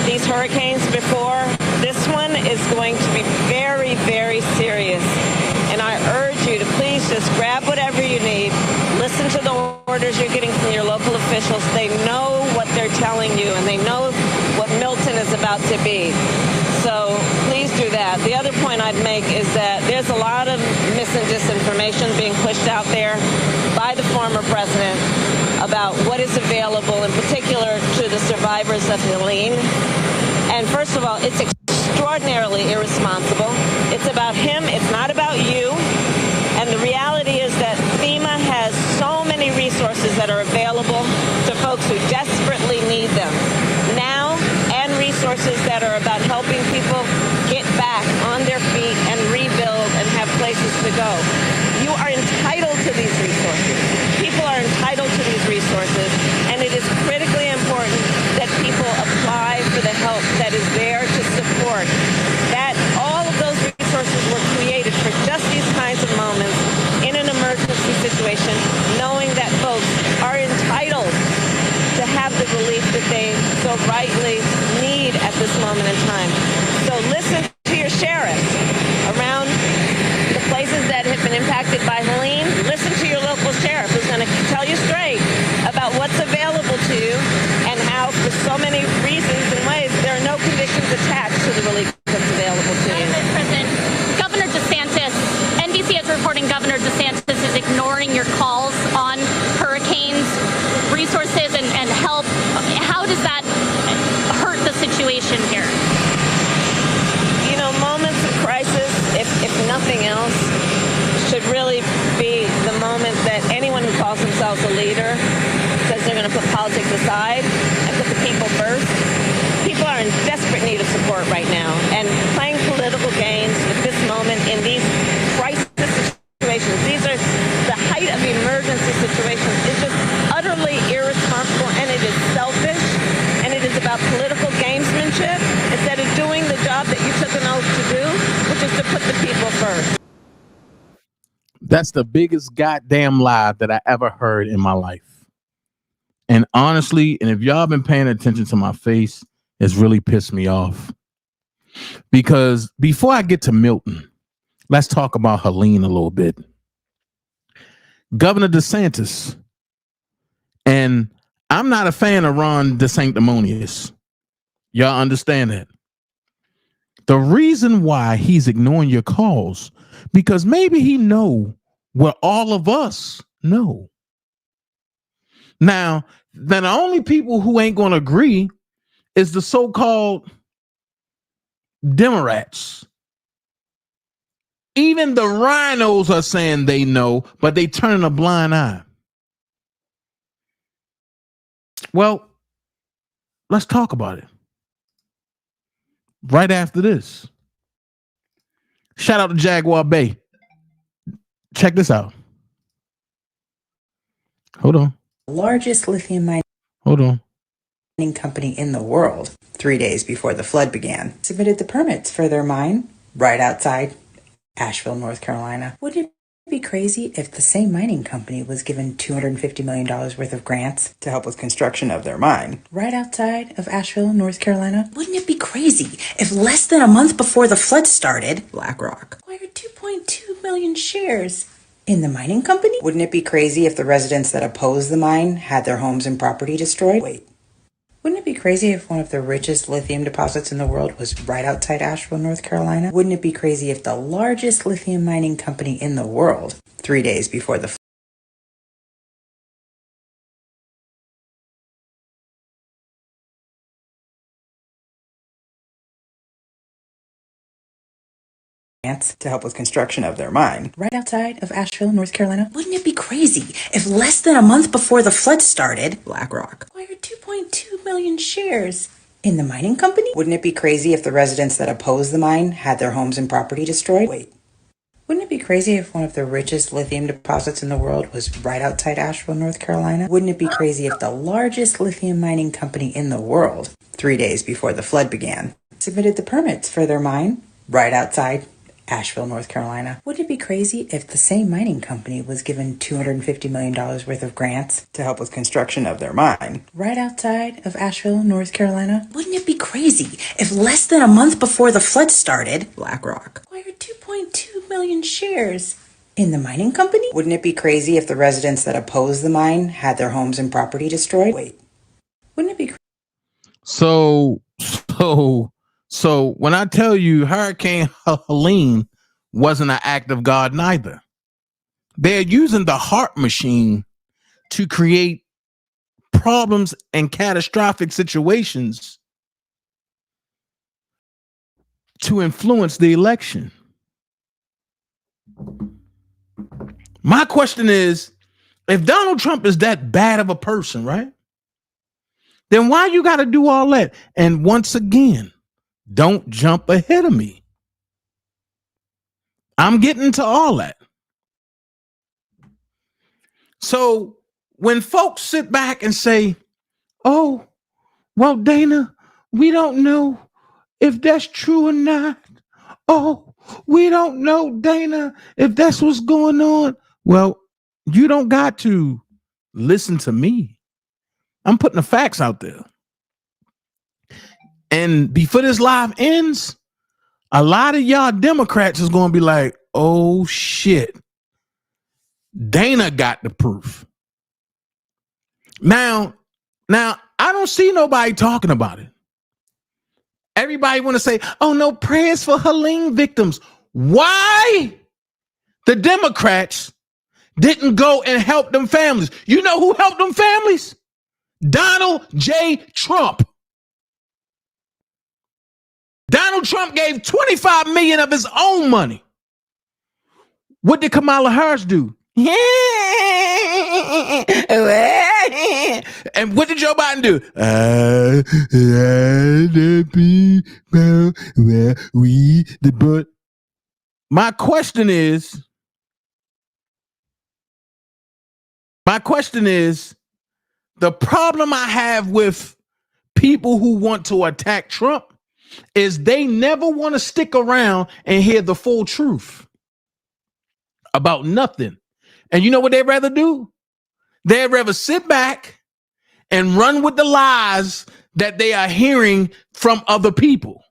[SPEAKER 8] these hurricanes before. This one is going to be very, very serious. And I urge you to please just grab whatever you need. Listen to the orders you're getting from your local officials. They know what they're telling you, and they know what Milton is about to be. So please do that. The other point I'd make is that there's a lot of mis and disinformation being pushed out there by the former president about what is available, in particular to the survivors of Helene. And first of all, it's extraordinarily irresponsible. It's about him. It's not about you. And the reality is that FEMA has so many resources that are available to folks who desperately need them now, and resources that are about helping people get back on their feet and rebuild and have places to go. You are entitled to these resources. People are entitled to these resources, and it is critically important that people apply for the help that is there to support. That all of those resources were created for just these kinds of moments in an emergency situation, knowing that folks are entitled to have the relief that they so rightly need at this moment in time. So listen to your sheriffs around the places that have been impacted by Helene. Listen to your local sheriff, who's going to tell you straight about what's available to you and how, for so many reasons and ways, there are no conditions politics aside and put the people first. People are in desperate need of support right now, and playing political games with this moment in these crisis situations, these are the height of emergency situations, is just utterly irresponsible, and it is selfish, and it is about political gamesmanship instead of doing the job that you took an oath to do, which is to put the people first.
[SPEAKER 5] That's the biggest goddamn lie that I ever heard in my life. And honestly, and if y'all been paying attention to my face, it's really pissed me off. Because before I get to Milton, let's talk about Helene a little bit. Governor DeSantis, and I'm not a fan of Ron DeSanctimonious. Y'all understand that? The reason why he's ignoring your calls, because maybe he know what all of us know. Now, the only people who ain't going to agree is the so-called Democrats. Even the rhinos are saying they know, but they turn a blind eye. Well, let's talk about it. Right after this. Shout out to Jaguar Bay. Check this out. Hold on.
[SPEAKER 18] Largest lithium mining company in the world, 3 days before the flood began, submitted the permits for their mine right outside Asheville, North Carolina. Wouldn't it be crazy if the same mining company was given $250 million worth of grants to help with construction of their mine right outside of Asheville, North Carolina? Wouldn't it be crazy if less than a month before the flood started, BlackRock acquired 2.2 million shares in the mining company? Wouldn't it be crazy if the residents that oppose the mine had their homes and property destroyed? Wait. Wouldn't it be crazy if one of the richest lithium deposits in the world was right outside Asheville, North Carolina? Wouldn't it be crazy if the largest lithium mining company in the world, 3 days before the to help with construction of their mine right outside of Asheville, North Carolina? Wouldn't it be crazy if less than a month before the flood started, BlackRock acquired 2.2 million shares in the mining company? Wouldn't it be crazy if the residents that oppose the mine had their homes and property destroyed? Wait. Wouldn't it be crazy if one of the richest lithium deposits in the world was right outside Asheville, North Carolina? Wouldn't it be crazy if the largest lithium mining company in the world, 3 days before the flood began, submitted the permits for their mine right outside Asheville, North Carolina? Wouldn't it be crazy if the same mining company was given $250 million worth of grants to help with construction of their mine right outside of Asheville, North Carolina? Wouldn't it be crazy if less than a month before the flood started, BlackRock acquired 2.2 million shares in the mining company? Wouldn't it be crazy if the residents that oppose the mine had their homes and property destroyed? Wait. Wouldn't it be
[SPEAKER 5] So when I tell you Hurricane Helene wasn't an act of God neither. They're using the heart machine to create problems and catastrophic situations to influence the election. My question is, if Donald Trump is that bad of a person, right? Then why you got to do all that? And once again, don't jump ahead of me. I'm getting to all that. So when folks sit back and say, oh, well, Dana, we don't know if that's true or not. Oh, we don't know, Dana, if that's what's going on. Well, you don't got to listen to me. I'm putting the facts out there. And before this live ends, a lot of y'all Democrats is going to be like, oh, shit. Dana got the proof. Now, I don't see nobody talking about it. Everybody want to say, oh, no, prayers for Helene victims. Why the Democrats didn't go and help them families? You know who helped them families? Donald J. Trump. Donald Trump gave $25 million of his own money. What did Kamala Harris do? And what did Joe Biden do? The people where we the but. My question is, the problem I have with people who want to attack Trump is they never want to stick around and hear the full truth about nothing. And you know what they'd rather do? They'd rather sit back and run with the lies that they are hearing from other people.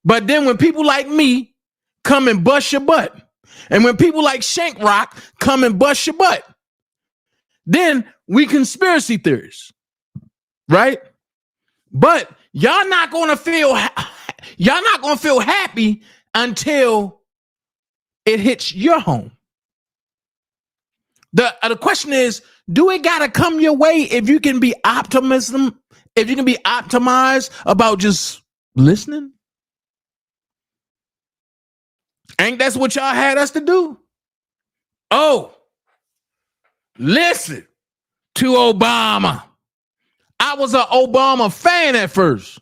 [SPEAKER 5] But then when people like me come and bust your butt, and when people like Shank Rock come and bust your butt, then we conspiracy theorists, right? But y'all not gonna feel happy until it hits your home. The question is, do it gotta come your way if you can be optimized about just listening? Ain't that's what y'all had us to do? Oh, listen to Obama. I was an Obama fan at first.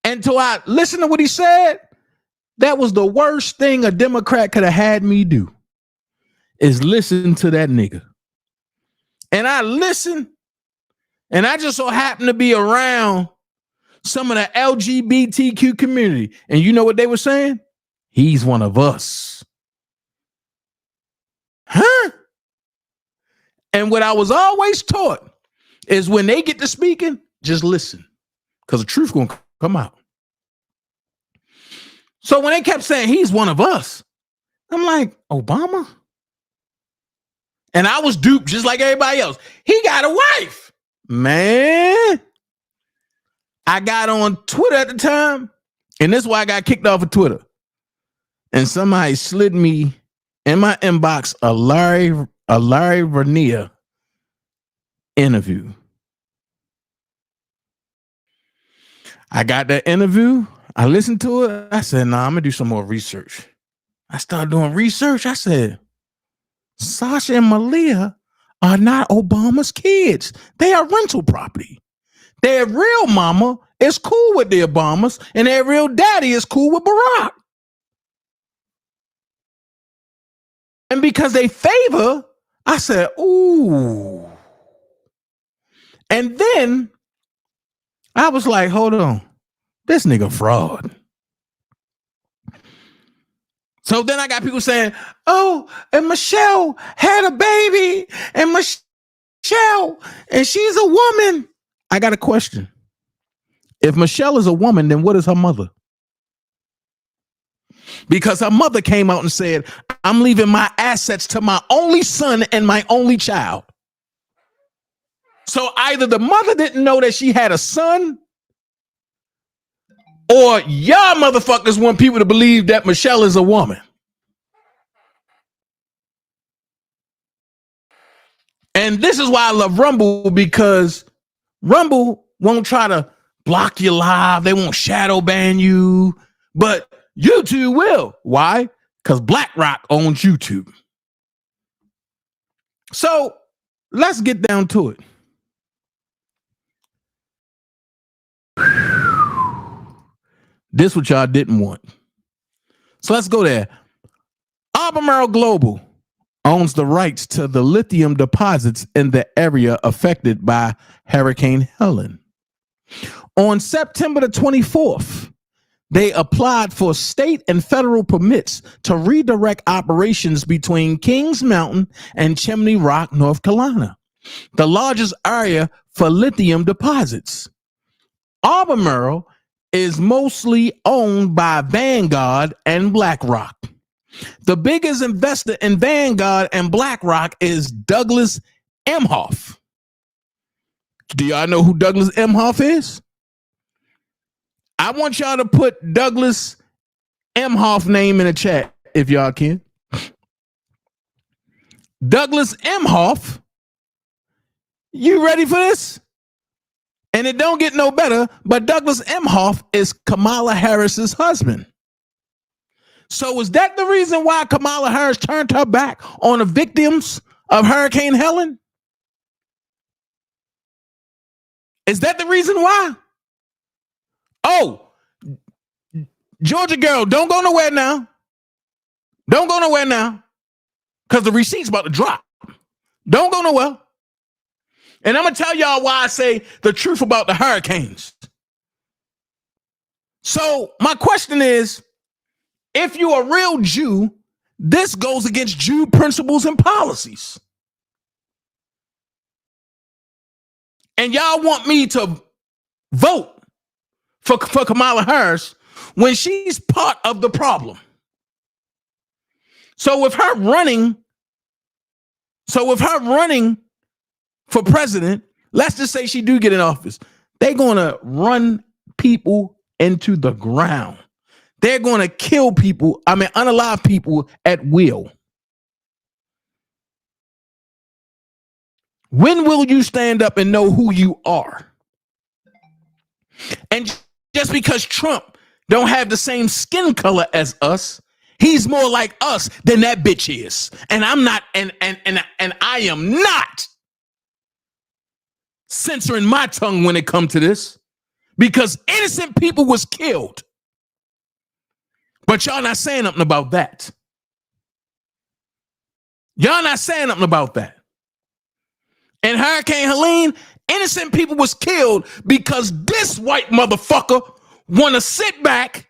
[SPEAKER 5] Until I listened to what he said, that was the worst thing a Democrat could have had me do, is listen to that nigga. And I listened, and I just so happened to be around some of the LGBTQ community. And you know what they were saying? He's one of us. Huh? And what I was always taught is when they get to speaking, just listen, because the truth gonna come out. So when they kept saying he's one of us, I'm like, Obama? And I was duped just like everybody else. He got a wife. Man, I got on Twitter at the time, and this is why I got kicked off of Twitter. And somebody slid me in my inbox a Larry Vernier interview. I got that interview. I listened to it. I said, nah, I'm going to do some more research. I started doing research. I said, Sasha and Malia are not Obama's kids. They are rental property. Their real mama is cool with the Obamas, and their real daddy is cool with Barack. And because they favor, I said, ooh. And then I was like, hold on. This nigga fraud. So then I got people saying, oh, and Michelle had a baby, and Michelle, and she's a woman. I got a question. If Michelle is a woman, then what is her mother? Because her mother came out and said, I'm leaving my assets to my only son and my only child. So either the mother didn't know that she had a son, or y'all motherfuckers want people to believe that Michelle is a woman. And this is why I love Rumble, because Rumble won't try to block you live. They won't shadow ban you, but YouTube will. Why? Because BlackRock owns YouTube. So let's get down to it. This what y'all didn't want. So let's go there. Albemarle Global owns the rights to the lithium deposits in the area affected by Hurricane Helen. On September the 24th, they applied for state and federal permits to redirect operations between Kings Mountain and Chimney Rock, North Carolina, the largest area for lithium deposits. Albemarle is mostly owned by Vanguard and BlackRock. The biggest investor in Vanguard and BlackRock is Douglas Emhoff. Do y'all know who Douglas Emhoff is? I want y'all to put Douglas Emhoff name in the chat if y'all can. Douglas Emhoff. You ready for this? And it don't get no better, but Douglas Emhoff is Kamala Harris's husband. So is that the reason why Kamala Harris turned her back on the victims of Hurricane Helen? Is that the reason why? Oh, Georgia girl, don't go nowhere now. Don't go nowhere now. Because the receipt's about to drop. Don't go nowhere. And I'm going to tell y'all why I say the truth about the hurricanes. So my question is, if you're a real Jew, this goes against Jew principles and policies. And y'all want me to vote for Kamala Harris when she's part of the problem. So with her running for president, let's just say she do get in office, they're going to run people into the ground. They're going to kill people, unalive people at will. When will you stand up and know who you are? And just because Trump don't have the same skin color as us, he's more like us than that bitch is. And I'm not, and I am not censoring my tongue when it comes to this, because innocent people was killed. But y'all not saying nothing about that. Y'all not saying nothing about that. And Hurricane Helene, innocent people was killed because this white motherfucker want to sit back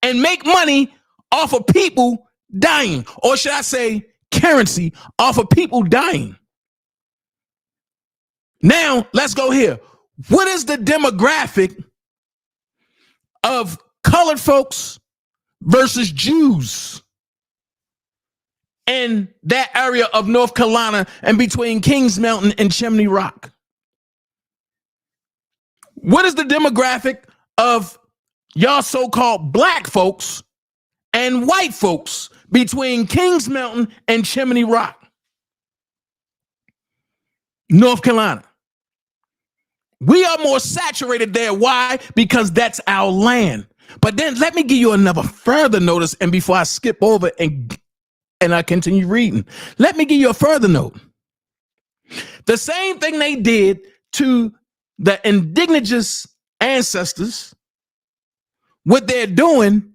[SPEAKER 5] and make money off of people dying. Or should I say currency off of people dying. Now, let's go here. What is the demographic of colored folks versus Jews in that area of North Carolina and between Kings Mountain and Chimney Rock? What is the demographic of y'all so-called black folks and white folks between Kings Mountain and Chimney Rock, North Carolina? We are more saturated there. Why? Because that's our land. But then let me give you another further notice. And before I skip over and I continue reading, let me give you a further note. The same thing they did to the indigenous ancestors, what they're doing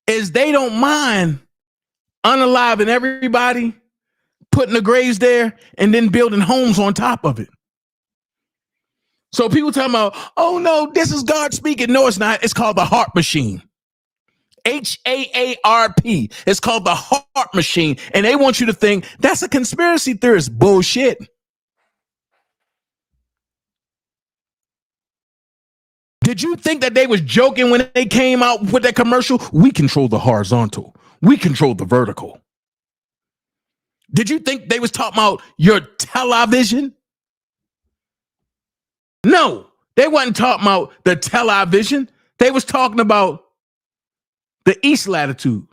[SPEAKER 5] is they don't mind unaliving everybody, putting the graves there, and then building homes on top of it. So people talking about, oh no, this is God speaking. No, it's not. It's called the heart machine. HAARP. It's called the heart machine. And they want you to think that's a conspiracy theorist. Bullshit. Did you think that they was joking when they came out with that commercial? We control the horizontal. We control the vertical. Did you think they was talking about your television? No, they wasn't talking about the television. They was talking about the east latitude,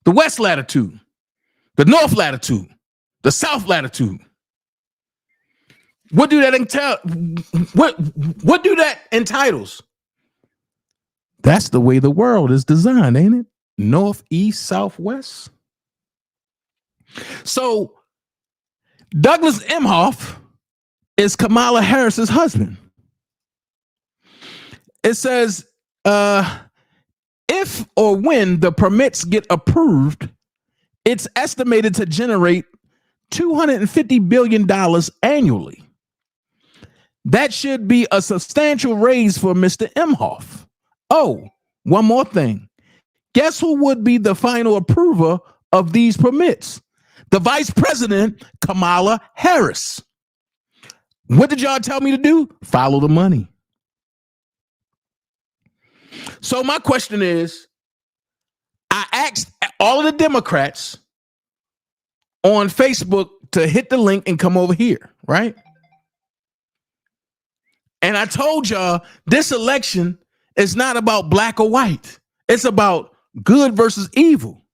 [SPEAKER 5] the west latitude, the north latitude, the south latitude. What do that entail? What do that entitles? That's the way the world is designed, ain't it? North, east, south, west. So Douglas Emhoff is Kamala Harris's husband. It says, if or when the permits get approved, it's estimated to generate $250 billion annually. That should be a substantial raise for Mr. Emhoff. Oh, one more thing. Guess who would be the final approver of these permits? The Vice President, Kamala Harris. What did y'all tell me to do? Follow the money. So my question is, I asked all of the Democrats on Facebook to hit the link and come over here, right? And I told y'all this election is not about black or white. It's about good versus evil.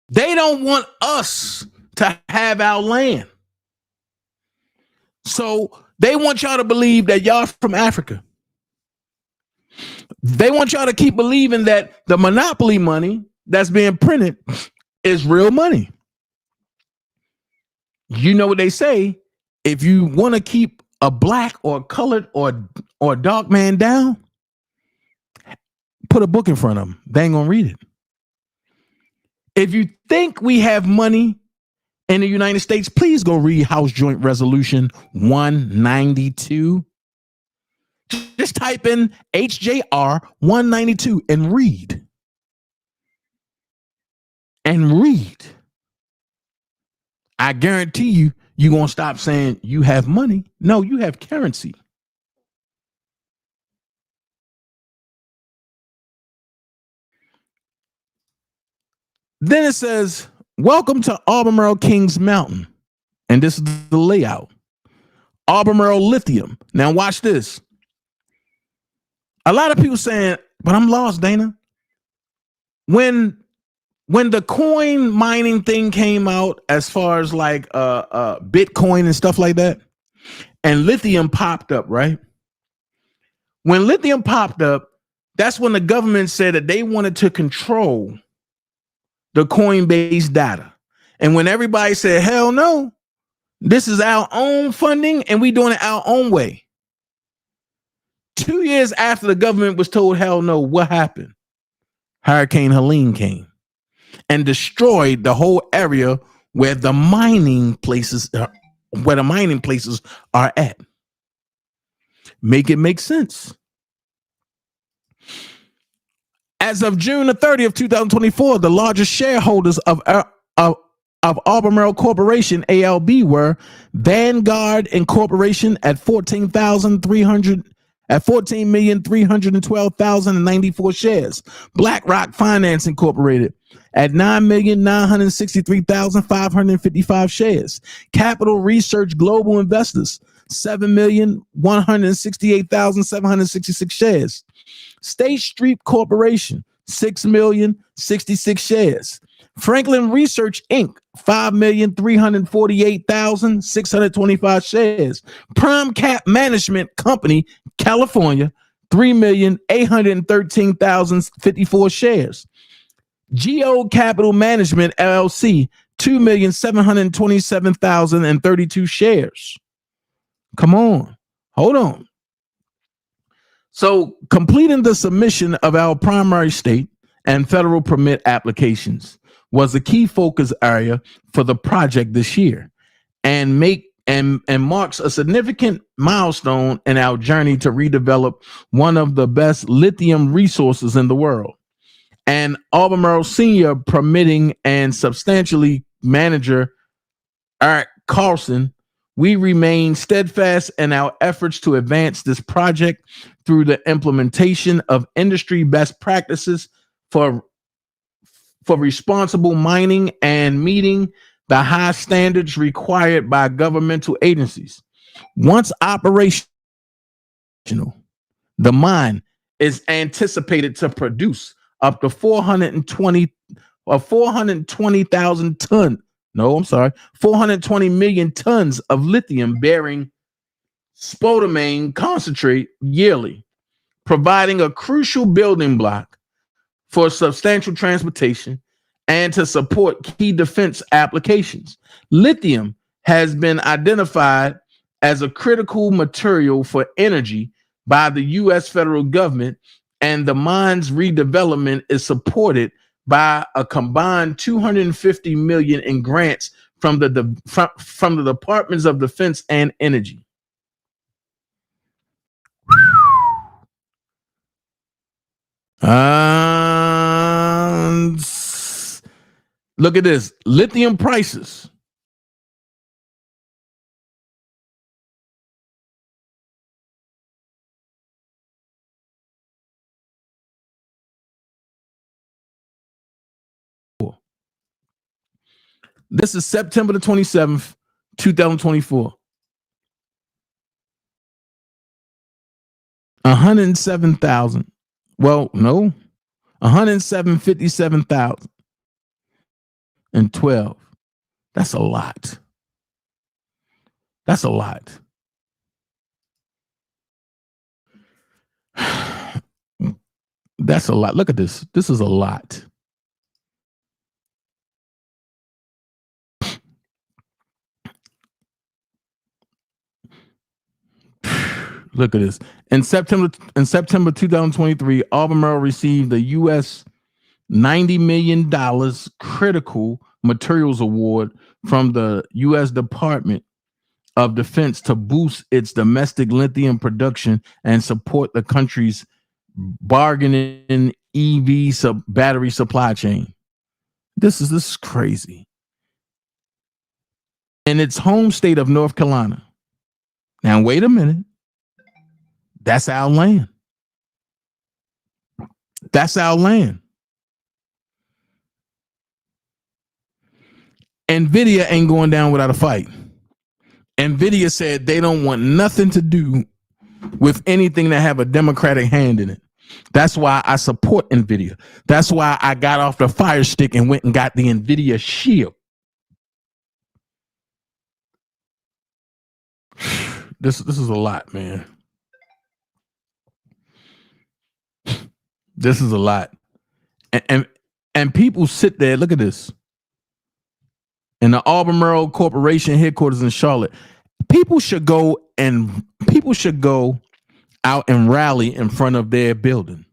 [SPEAKER 5] They don't want us to have our land. So they want y'all to believe that y'all from Africa. They want y'all to keep believing that the monopoly money that's being printed is real money. You know what they say? If you want to keep a black or colored or dark man down, put a book in front of them. They ain't gonna read it. If you think we have money in the United States, please go read House Joint Resolution 192. Just type in HJR 192 and read. And read. I guarantee you, you're going to stop saying you have money. No, you have currency. Then it says, welcome to Albemarle Kings Mountain. And this is the layout. Albemarle Lithium. Now watch this. A lot of people saying, but I'm lost, Dana. When the coin mining thing came out, as far as like Bitcoin and stuff like that, and lithium popped up, right? When lithium popped up, that's when the government said that they wanted to control the Coinbase data. And when everybody said, hell no, this is our own funding and we doing it our own way. 2 years after the government was told hell no, what happened? Hurricane Helene came and destroyed the whole area where the mining places are at. Make it make sense. As of June the 30th, 2024, the largest shareholders of Albemarle Corporation, ALB, were Vanguard Incorporation at 14,312,094 shares, BlackRock Finance Incorporated at 9,963,555 shares, Capital Research Global Investors 7,168,766 shares, State Street Corporation 6,066 shares, Franklin Research Inc. 5,348,625 shares. Prime Cap Management Company, California, 3,813,054 shares. Geo Capital Management LLC, 2,727,032 shares. Come on, hold on. So, completing the submission of our primary state and federal permit applications was a key focus area for the project this year, and marks a significant milestone in our journey to redevelop one of the best lithium resources in the world. And Albemarle Senior Permitting and Substantially Manager Eric Carlson, we remain steadfast in our efforts to advance this project through the implementation of industry best practices for responsible mining and meeting the high standards required by governmental agencies. Once operational, the mine is anticipated to produce up to 420 million tons of lithium bearing spodumene concentrate yearly, providing a crucial building block for substantial transportation and to support key defense applications. Lithium has been identified as a critical material for energy by the U.S. federal government, and the mine's redevelopment is supported by a combined $250 million in grants from the Departments of Defense and Energy. Look at this. Lithium prices. This is September the 27th, 2024. 107,000. Well, no. 107,57,012. That's a lot. That's a lot. That's a lot. Look at this. This is a lot. Look at this. In September 2023, Albemarle received the U.S. $90 million Critical Materials Award from the U.S. Department of Defense to boost its domestic lithium production and support the country's bargaining EV battery supply chain. This is crazy. In its home state of North Carolina. Now, wait a minute. That's our land. That's our land. NVIDIA ain't going down without a fight. NVIDIA said they don't want nothing to do with anything that have a Democratic hand in it. That's why I support NVIDIA. That's why I got off the Fire Stick and went and got the NVIDIA Shield. This is a lot, man. This is a lot. And people sit there, look at this. In the Albemarle Corporation headquarters in Charlotte, people should go out and rally in front of their building.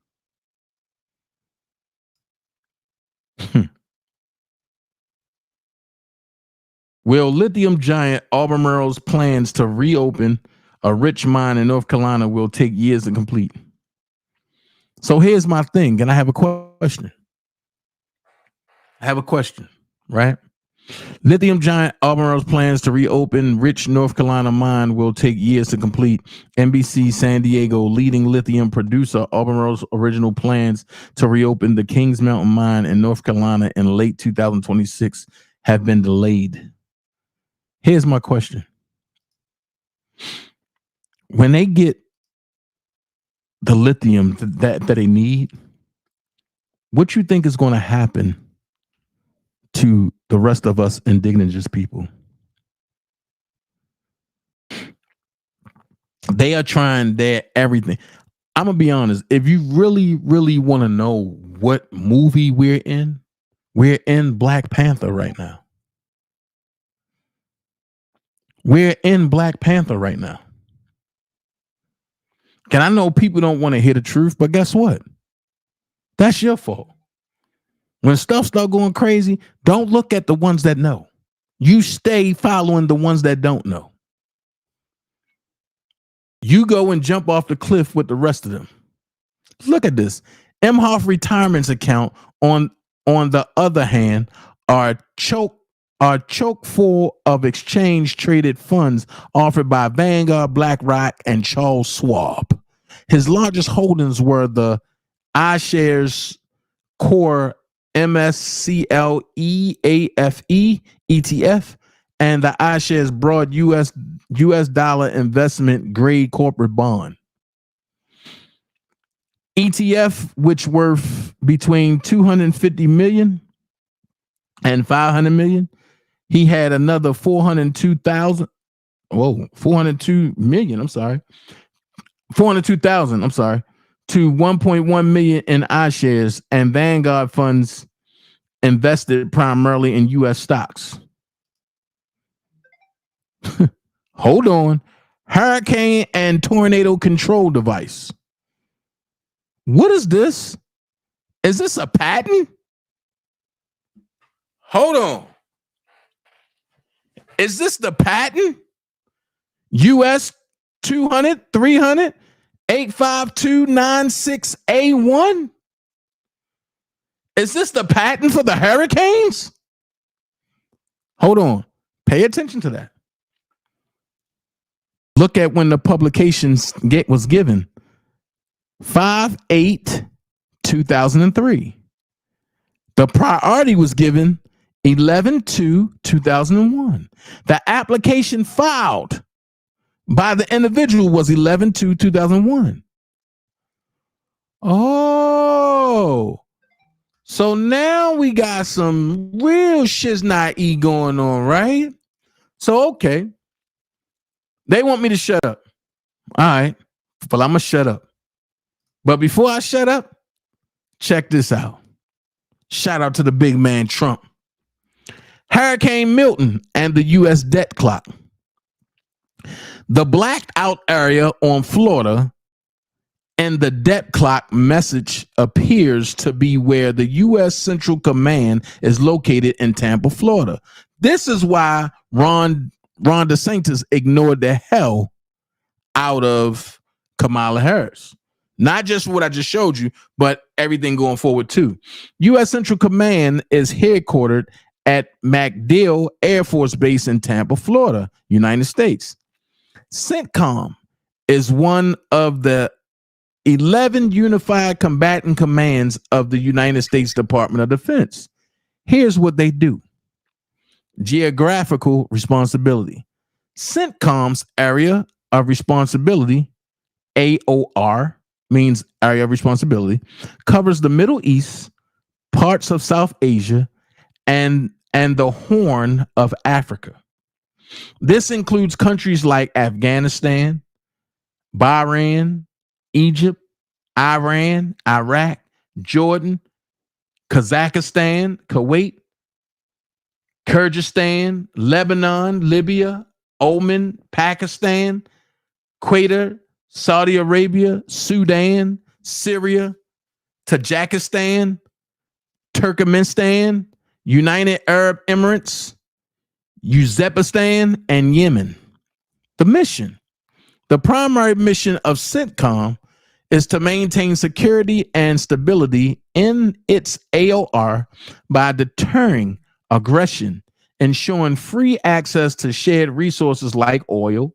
[SPEAKER 5] Will lithium giant Albemarle's plans to reopen a rich mine in North Carolina will take years to complete? So here's my thing, and I have a question. Right? Lithium giant Albemarle's plans to reopen rich North Carolina mine will take years to complete. NBC San Diego leading lithium producer Albemarle's original plans to reopen the Kings Mountain mine in North Carolina in late 2026 have been delayed. Here's my question. When they get the lithium that they need, what you think is going to happen to the rest of us indigenous people? They are trying their everything. I'm gonna be honest. If you really want to know what movie we're in Black Panther right now. We're in Black Panther right now. And I know people don't want to hear the truth, but guess what? That's your fault. When stuff start going crazy, don't look at the ones that know. You stay following the ones that don't know. You go and jump off the cliff with the rest of them. Look at this. Emhoff Retirement's account, on the other hand, are choke full of exchange traded funds offered by Vanguard, BlackRock, and Charles Schwab. His largest holdings were the iShares Core MSCLE AFE ETF and the iShares Broad US dollar investment grade corporate bond. ETF, which worth between 250 million and 500 million. He had another 402,000 to 1.1 million in iShares, and Vanguard funds invested primarily in US stocks. Hold on. Hurricane and tornado control device. What is this? Is this a patent? Hold on. Is this the patent? US 200 300 85296A1? Is this the patent for the hurricanes? Hold on. Pay attention to that. Look at when the publications was given. 5/8/2003. The priority was given 11/2/2001. The application filed by the individual was 11/2/2001. Oh, so now we got some real shiznai going on, right? So, okay. They want me to shut up. All right. Well, I'm going to shut up. But before I shut up, Check this out. Shout out to the big man Trump. Hurricane Milton and the U.S. debt clock. The blacked out area on Florida and the debt clock message appears to be where the U.S. Central Command is located in Tampa, Florida. This is why Ron DeSantis ignored the hell out of Kamala Harris. Not just what I just showed you, but everything going forward too. U.S. Central Command is headquartered at MacDill Air Force Base in Tampa, Florida, United States. CENTCOM is one of the 11 unified combatant commands of the United States Department of Defense. Here's what they do. Geographical responsibility. CENTCOM's area of responsibility, AOR, means area of responsibility, covers the Middle East, parts of South Asia, and the Horn of Africa. This includes countries like Afghanistan, Bahrain, Egypt, Iran, Iraq, Jordan, Kazakhstan, Kuwait, Kyrgyzstan, Lebanon, Libya, Oman, Pakistan, Qatar, Saudi Arabia, Sudan, Syria, Tajikistan, Turkmenistan, United Arab Emirates, Uzbekistan, and Yemen. The mission. The primary mission of CENTCOM is to maintain security and stability in its AOR by deterring aggression, ensuring free access to shared resources like oil,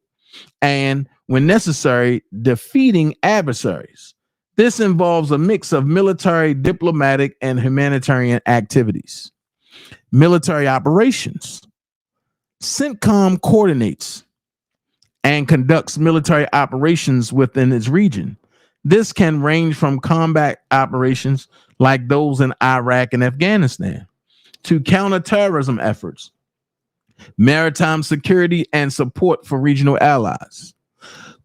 [SPEAKER 5] and, when necessary, defeating adversaries. This involves a mix of military, diplomatic, and humanitarian activities. Military operations. CENTCOM coordinates and conducts military operations within its region. This can range from combat operations like those in Iraq and Afghanistan to counterterrorism efforts, maritime security, and support for regional allies.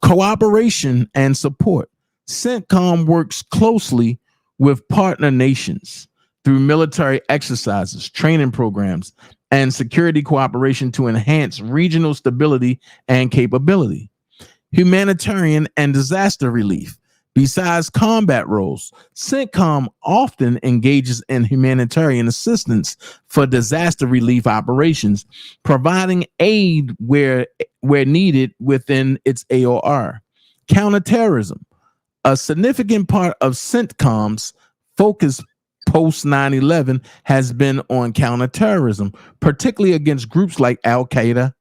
[SPEAKER 5] Cooperation and support. CENTCOM works closely with partner nations through military exercises, training programs, and security cooperation to enhance regional stability and capability. Humanitarian and disaster relief. Besides combat roles, CENTCOM often engages in humanitarian assistance for disaster relief operations, providing aid where needed within its AOR. Counterterrorism. A significant part of CENTCOM's focus post 9/11 has been on counterterrorism, particularly against groups like Al-Qaeda,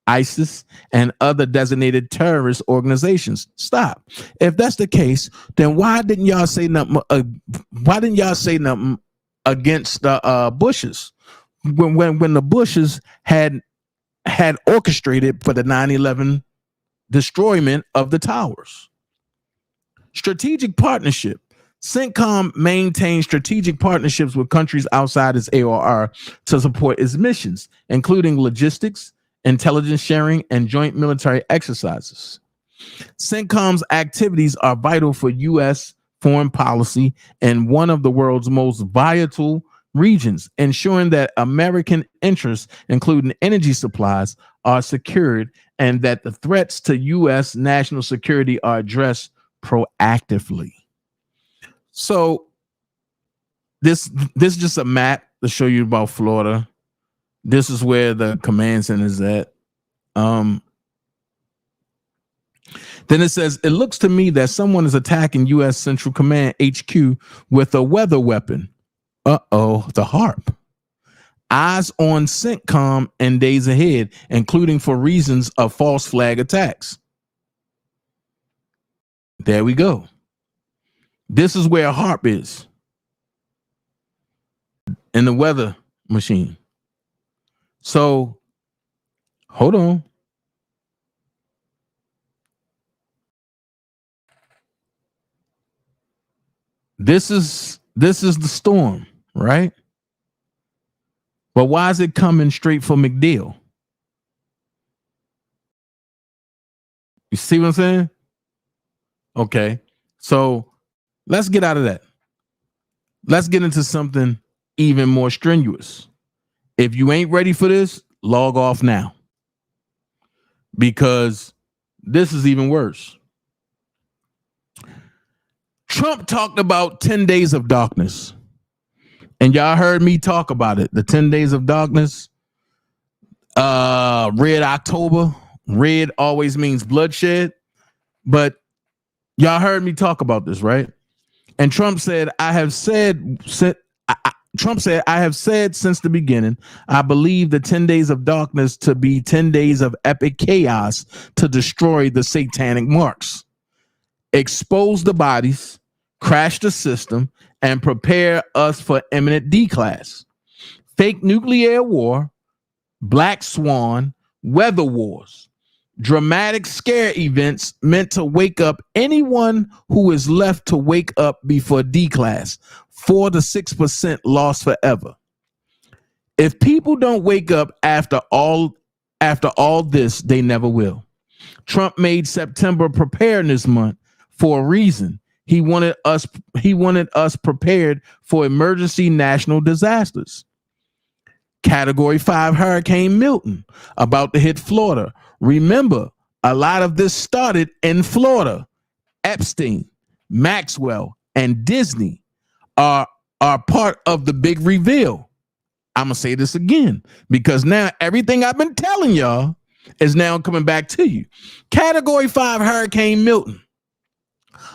[SPEAKER 5] ISIS, and other designated terrorist organizations. Stop. If that's the case, then why didn't y'all say nothing? Against the Bushes when the Bushes had orchestrated for the 9/11 destroyment of the towers? Strategic partnership. CENTCOM maintains strategic partnerships with countries outside its AOR to support its missions, including logistics, intelligence sharing, and joint military exercises. CENTCOM's activities are vital for U.S. foreign policy in one of the world's most volatile regions, ensuring that American interests, including energy supplies, are secured and that the threats to U.S. national security are addressed proactively. So this is just a map to show you about Florida. This is where the command center is at. Then it says, it looks to me that someone is attacking U.S. Central Command HQ with a weather weapon. Uh-oh, the HARP. Eyes on CENTCOM in days ahead, including for reasons of false flag attacks. There we go. This is where HARP is. In the weather machine. So, hold on. This is the storm, right? But why is it coming straight for MacDill? You see what I'm saying? Okay. So let's get out of that. let's get into something even more strenuous. If you ain't ready for this, log off now, because this is even worse. Trump talked about 10 days of darkness, and y'all heard me talk about it. The 10 days of darkness, Red October. Red always means bloodshed, but y'all heard me talk about this, right? And Trump said, I have said since the beginning, I believe the 10 days of darkness to be 10 days of epic chaos to destroy the satanic marks, expose the bodies, crash the system, and prepare us for imminent declass. Fake nuclear war, black swan, weather wars, dramatic scare events meant to wake up anyone who is left to wake up before declass. 4 to 6% lost forever. If people don't wake up after all this, they never will. Trump made September Preparedness Month for a reason. He wanted us prepared for emergency national disasters. Category 5 Hurricane Milton about to hit Florida. Remember, a lot of this started in Florida. Epstein, Maxwell, and Disney are part of the big reveal. I'm gonna say this again, because now everything I've been telling y'all is now coming back to you. Category 5 Hurricane Milton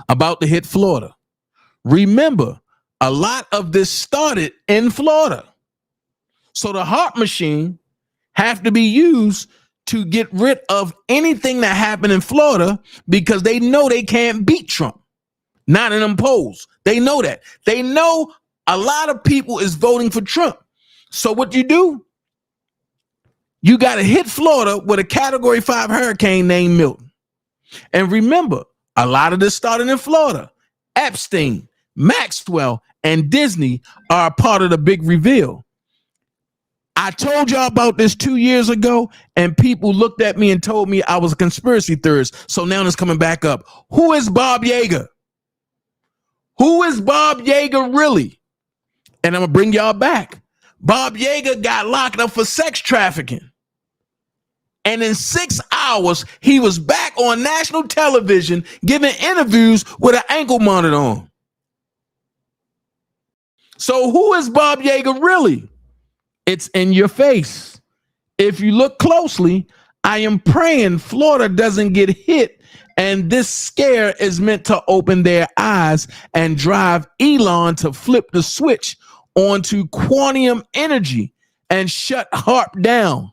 [SPEAKER 5] about to hit Florida. Remember, a lot of this started in Florida. So the heart machine have to be used to get rid of anything that happened in Florida, because they know they can't beat Trump. Not in them polls. They know that. They know a lot of people is voting for Trump. So what you do? You got to hit Florida with a Category 5 hurricane named Milton. And remember, a lot of this started in Florida. Epstein, Maxwell, and Disney are a part of the big reveal. I told y'all about this 2 years ago, and people looked at me and told me I was a conspiracy theorist. So now it's coming back up. Who is Bob Yeager? Who is Bob Yeager really? And I'm going to bring y'all back. Bob Yeager got locked up for sex trafficking. And in 6 hours, he was back on national television giving interviews with an ankle monitor on. So who is Bob Yeager really? It's in your face. If you look closely, I am praying Florida doesn't get hit, and this scare is meant to open their eyes and drive Elon to flip the switch onto quantum energy and shut HARP down.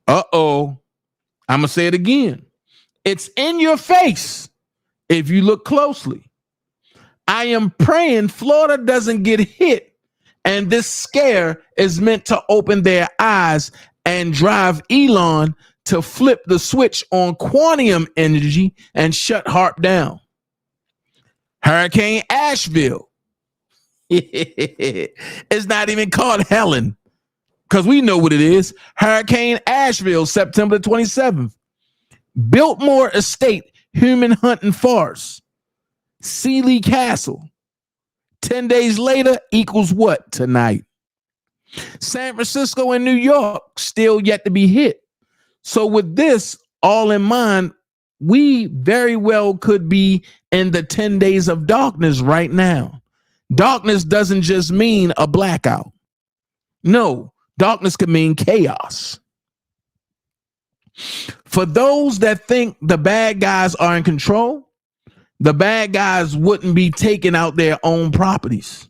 [SPEAKER 5] Uh-oh. I'm going to say it again. It's in your face if you look closely. I am praying Florida doesn't get hit, and this scare is meant to open their eyes and drive Elon to flip the switch on quantum energy and shut HARP down. Hurricane Asheville. It's not even called Helen, because we know what it is. Hurricane Asheville, September 27th. Biltmore Estate, human hunting farce. Sealy Castle. 10 days later equals what tonight? San Francisco and New York still yet to be hit. So with this all in mind, we very well could be in the 10 days of darkness right now. Darkness doesn't just mean a blackout. No, darkness could mean chaos. For those that think the bad guys are in control, the bad guys wouldn't be taking out their own properties.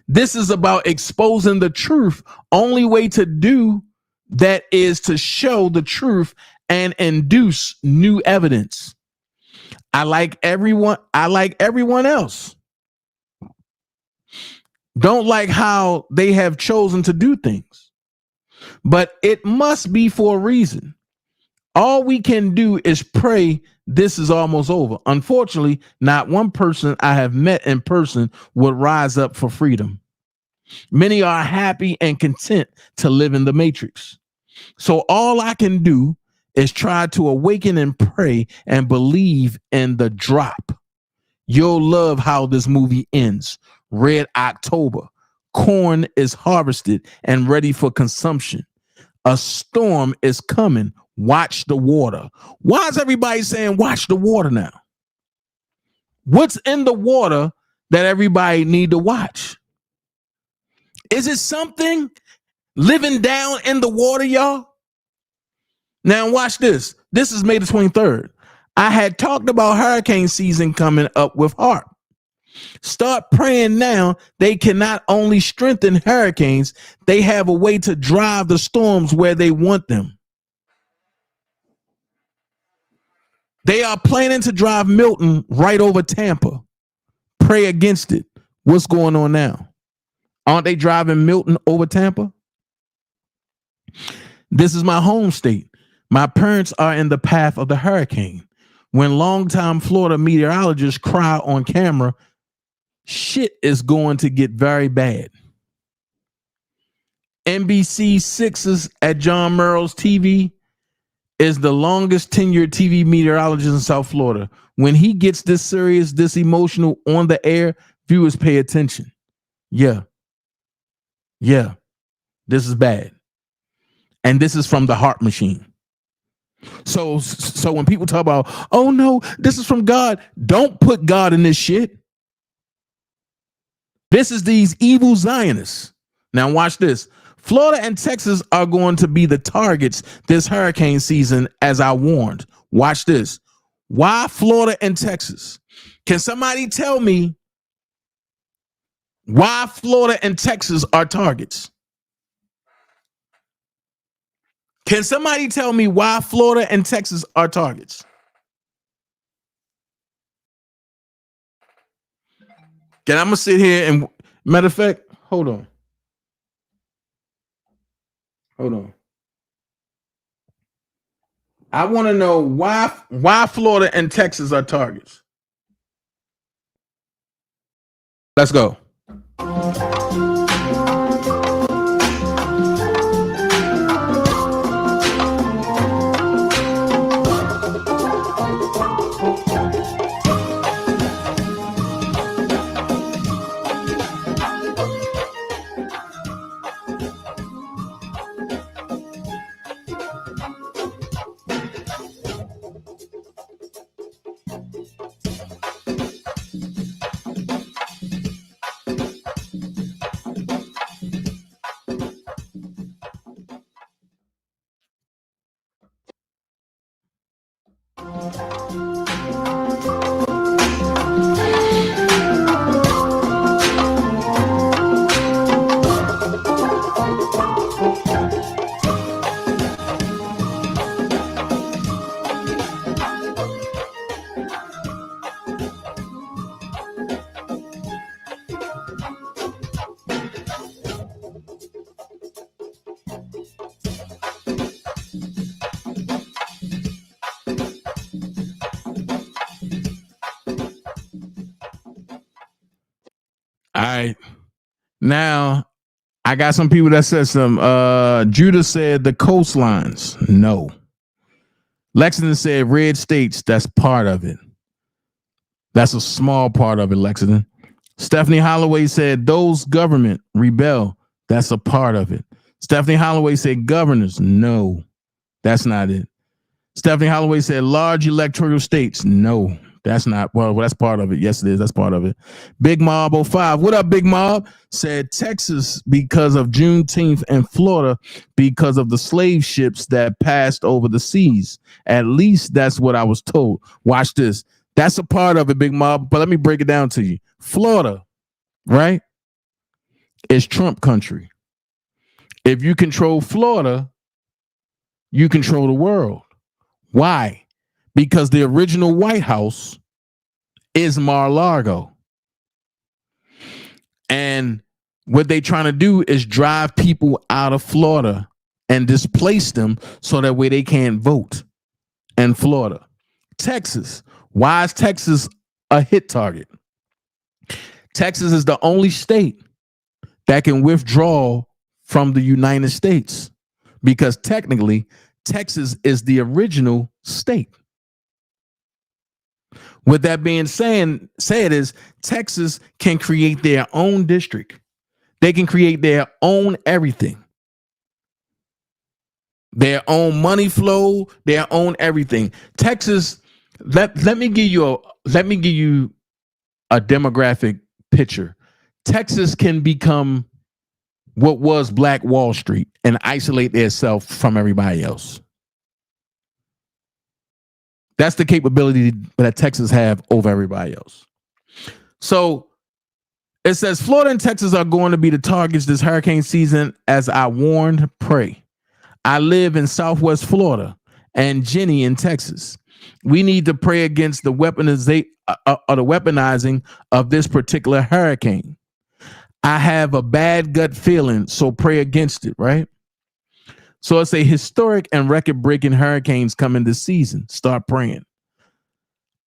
[SPEAKER 5] This is about exposing the truth. Only way to do that is to show the truth and induce new evidence. I like everyone else. Don't like how they have chosen to do things, but it must be for a reason. All we can do is pray this is almost over. Unfortunately, not one person I have met in person would rise up for freedom. Many are happy and content to live in the matrix. So all I can do is try to awaken and pray and believe in the drop. You'll love how this movie ends. Red October. Corn is harvested and ready for consumption. A storm is coming. Watch the water. Why is everybody saying watch the water now? What's in the water that everybody need to watch? Is it something living down in the water, y'all? Now watch this. This is May the 23rd. I had talked about hurricane season coming up with HARP. Start praying now. They can not only strengthen hurricanes, they have a way to drive the storms where they want them. They are planning to drive Milton right over Tampa. Pray against it. What's going on now? Aren't they driving Milton over Tampa? This is my home state. My parents are in the path of the hurricane. When longtime Florida meteorologists cry on camera, shit is going to get very bad. NBC 6's at John Merrill's TV is the longest tenured TV meteorologist in South Florida. When he gets this serious, this emotional on the air, viewers pay attention. Yeah. This is bad. And this is from the heart machine. So when people talk about, oh no, this is from God, don't put God in this shit. This is these evil Zionists. Now watch this. Florida and Texas are going to be the targets this hurricane season, as I warned. Watch this. Why Florida and Texas? Can somebody tell me why Florida and Texas are targets? Can somebody tell me why Florida and Texas are targets? Can I'm gonna sit here and, matter of fact, hold on. I want to know why Florida and Texas are targets. Let's go. All right. Now, I got some people that said some. Judah said the coastlines. No. Lexington said red states. That's part of it. That's a small part of it, Lexington. Stephanie Holloway said those government rebel. That's a part of it. Stephanie Holloway said governors. No, that's not it. Stephanie Holloway said large electoral states. No, that's not. Well, that's part of it. Yes, it is. That's part of it. Big Mob 05. What up, Big Mob? Said Texas because of Juneteenth and Florida because of the slave ships that passed over the seas. At least that's what I was told. Watch this. That's a part of it, Big Mob. But let me break it down to you. Florida, right, is Trump country. If you control Florida, you control the world. Why? Because the original White House is Mar-a-Lago. And what they trying to do is drive people out of Florida and displace them so that way they can't vote in Florida. Texas. Why is Texas a hit target? Texas is the only state that can withdraw from the United States because technically Texas is the original state. With that being said is Texas can create their own district. They can create their own everything. Their own money flow, their own everything. Texas, let me give you a demographic picture. Texas can become what was Black Wall Street and isolate itself from everybody else. That's the capability that Texas have over everybody else. So it says Florida and Texas are going to be the targets this hurricane season. As I warned, pray. I live in Southwest Florida and Jenny in Texas. We need to pray against the weaponizing of this particular hurricane. I have a bad gut feeling, so pray against it, right? So it's a historic and record-breaking hurricanes coming this season. Start praying.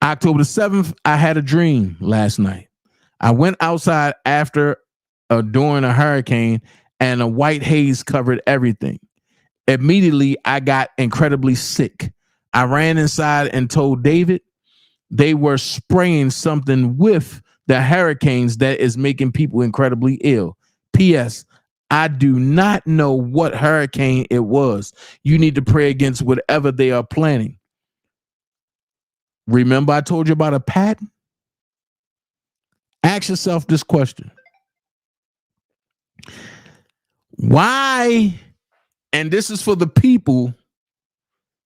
[SPEAKER 5] October the 7th, I had a dream last night. I went outside after during a hurricane and a white haze covered everything. Immediately, I got incredibly sick. I ran inside and told David they were spraying something with the hurricanes that is making people incredibly ill. P.S. I do not know what hurricane it was. You need to pray against whatever they are planning. Remember I told you about a patent? Ask yourself this question. Why? And this is for the people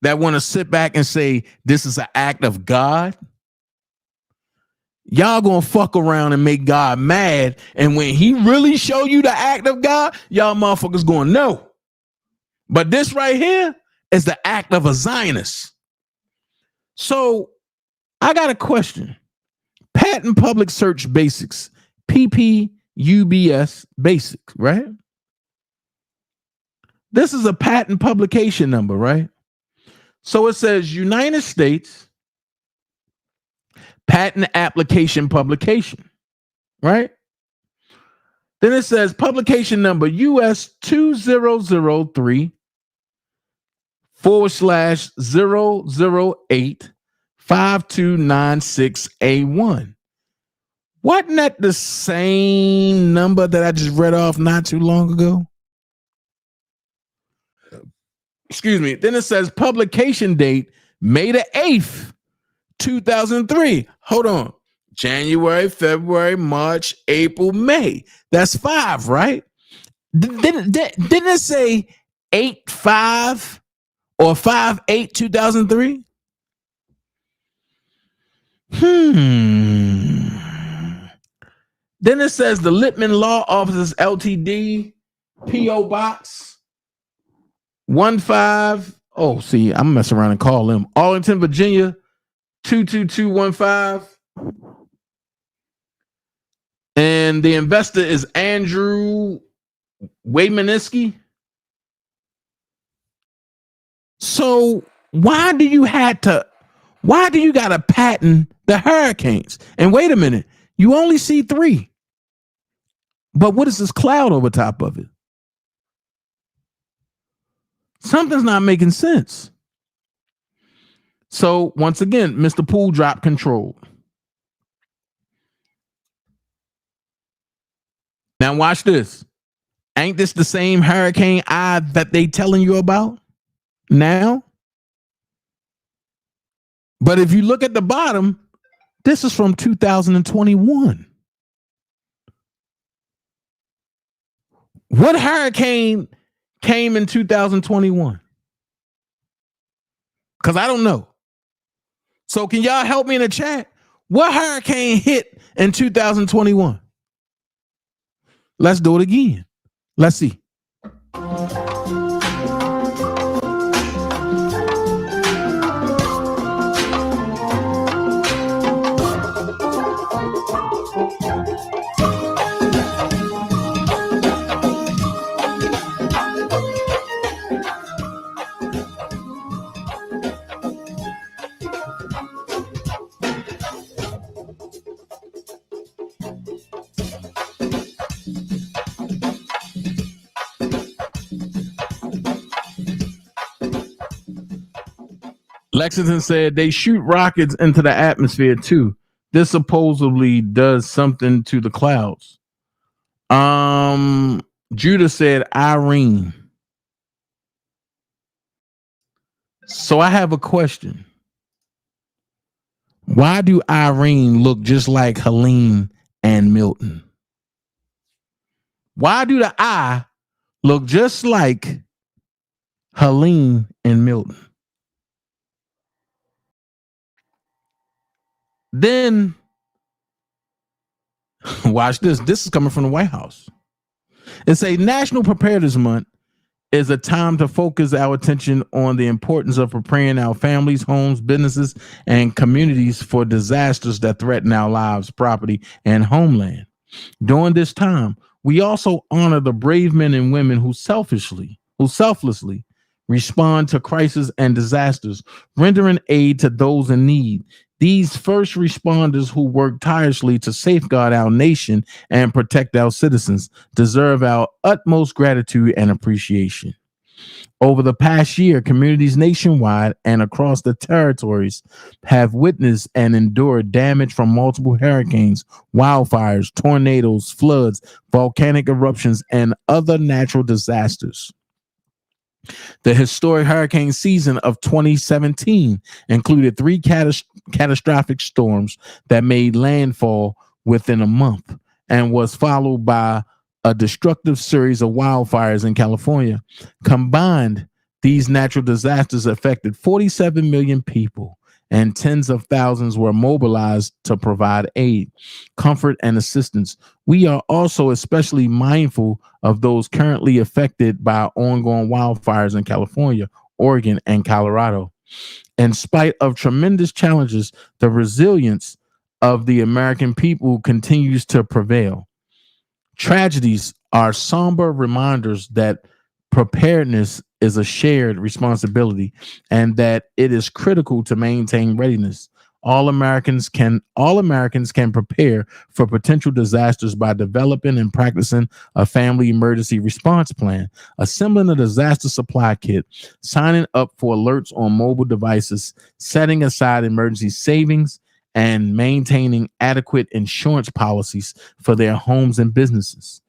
[SPEAKER 5] that want to sit back and say this is an act of God. Y'all gonna fuck around and make God mad, and when he really show you the act of God, y'all motherfuckers gonna know. But this right here is the act of a Zionist. So I got a question. Patent Public Search Basics, PPUBS Basics, right? This is a patent publication number, right? So it says United States Patent Application Publication, right? Then it says publication number US 2003/008-5296A1. Wasn't that the same number that I just read off not too long ago? Excuse me. Then it says publication date May the 8th, 2003. Hold on. January, February, March, April, May. That's 5, right? Didn't it say 8/5 or 5/8/2003? Then it says the Lippman Law Offices Ltd. P.O. Box 15. Oh, see, I'm messing around and call them Arlington, Virginia 22215. And the investor is Andrew Waymanisky. So why do you gotta patent the hurricanes? And wait a minute, you only see 3. But what is this cloud over top of it? Something's not making sense. So once again, Mr. Poole dropped control. Now watch this. Ain't this the same hurricane eye that they telling you about now? But if you look at the bottom, this is from 2021. What hurricane came in 2021? Because I don't know. So can y'all help me in the chat? What hurricane hit in 2021? Let's do it again. Let's see. Lexington said they shoot rockets into the atmosphere too. This supposedly does something to the clouds. Judah said Irene. So I have a question. Why do Irene look just like Helene and Milton? Why do the eye look just like Helene and Milton? Then watch this. This is coming from the White House. It's a National Preparedness Month is a time to focus our attention on the importance of preparing our families, homes, businesses, and communities for disasters that threaten our lives, property, and homeland. During this time, we also honor the brave men and women who selflessly respond to crises and disasters, rendering aid to those in need. These first responders who work tirelessly to safeguard our nation and protect our citizens deserve our utmost gratitude and appreciation. Over the past year, communities nationwide and across the territories have witnessed and endured damage from multiple hurricanes, wildfires, tornadoes, floods, volcanic eruptions, and other natural disasters. The historic hurricane season of 2017 included 3 catastrophic storms that made landfall within a month and was followed by a destructive series of wildfires in California. Combined, these natural disasters affected 47 million people, and tens of thousands were mobilized to provide aid, comfort, and assistance. We are also especially mindful of those currently affected by ongoing wildfires in California, Oregon, and Colorado. In spite of tremendous challenges, the resilience of the American people continues to prevail. Tragedies are somber reminders that preparedness is a shared responsibility and that it is critical to maintain readiness. All Americans can prepare for potential disasters by developing and practicing a family emergency response plan, assembling a disaster supply kit, signing up for alerts on mobile devices, setting aside emergency savings, and maintaining adequate insurance policies for their homes and businesses.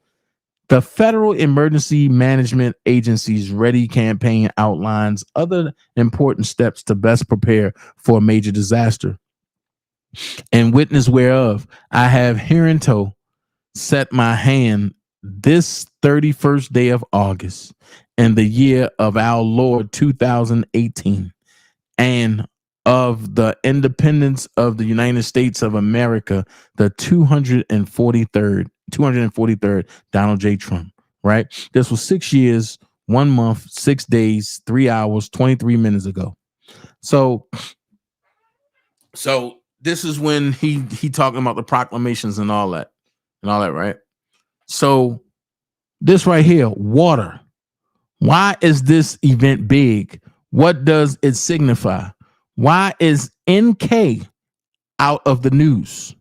[SPEAKER 5] The Federal Emergency Management Agency's Ready campaign outlines other important steps to best prepare for a major disaster. In witness whereof, I have hereunto set my hand this 31st day of August in the year of our Lord 2018, and of the independence of the United States of America, the 243rd Donald J. Trump, right? This was 6 years, 1 month, 6 days, 3 hours, 23 minutes ago. So this is when he talking about the proclamations and all that, right? So this right here, water. Why is this event big? What does it signify? Why is NK out of the news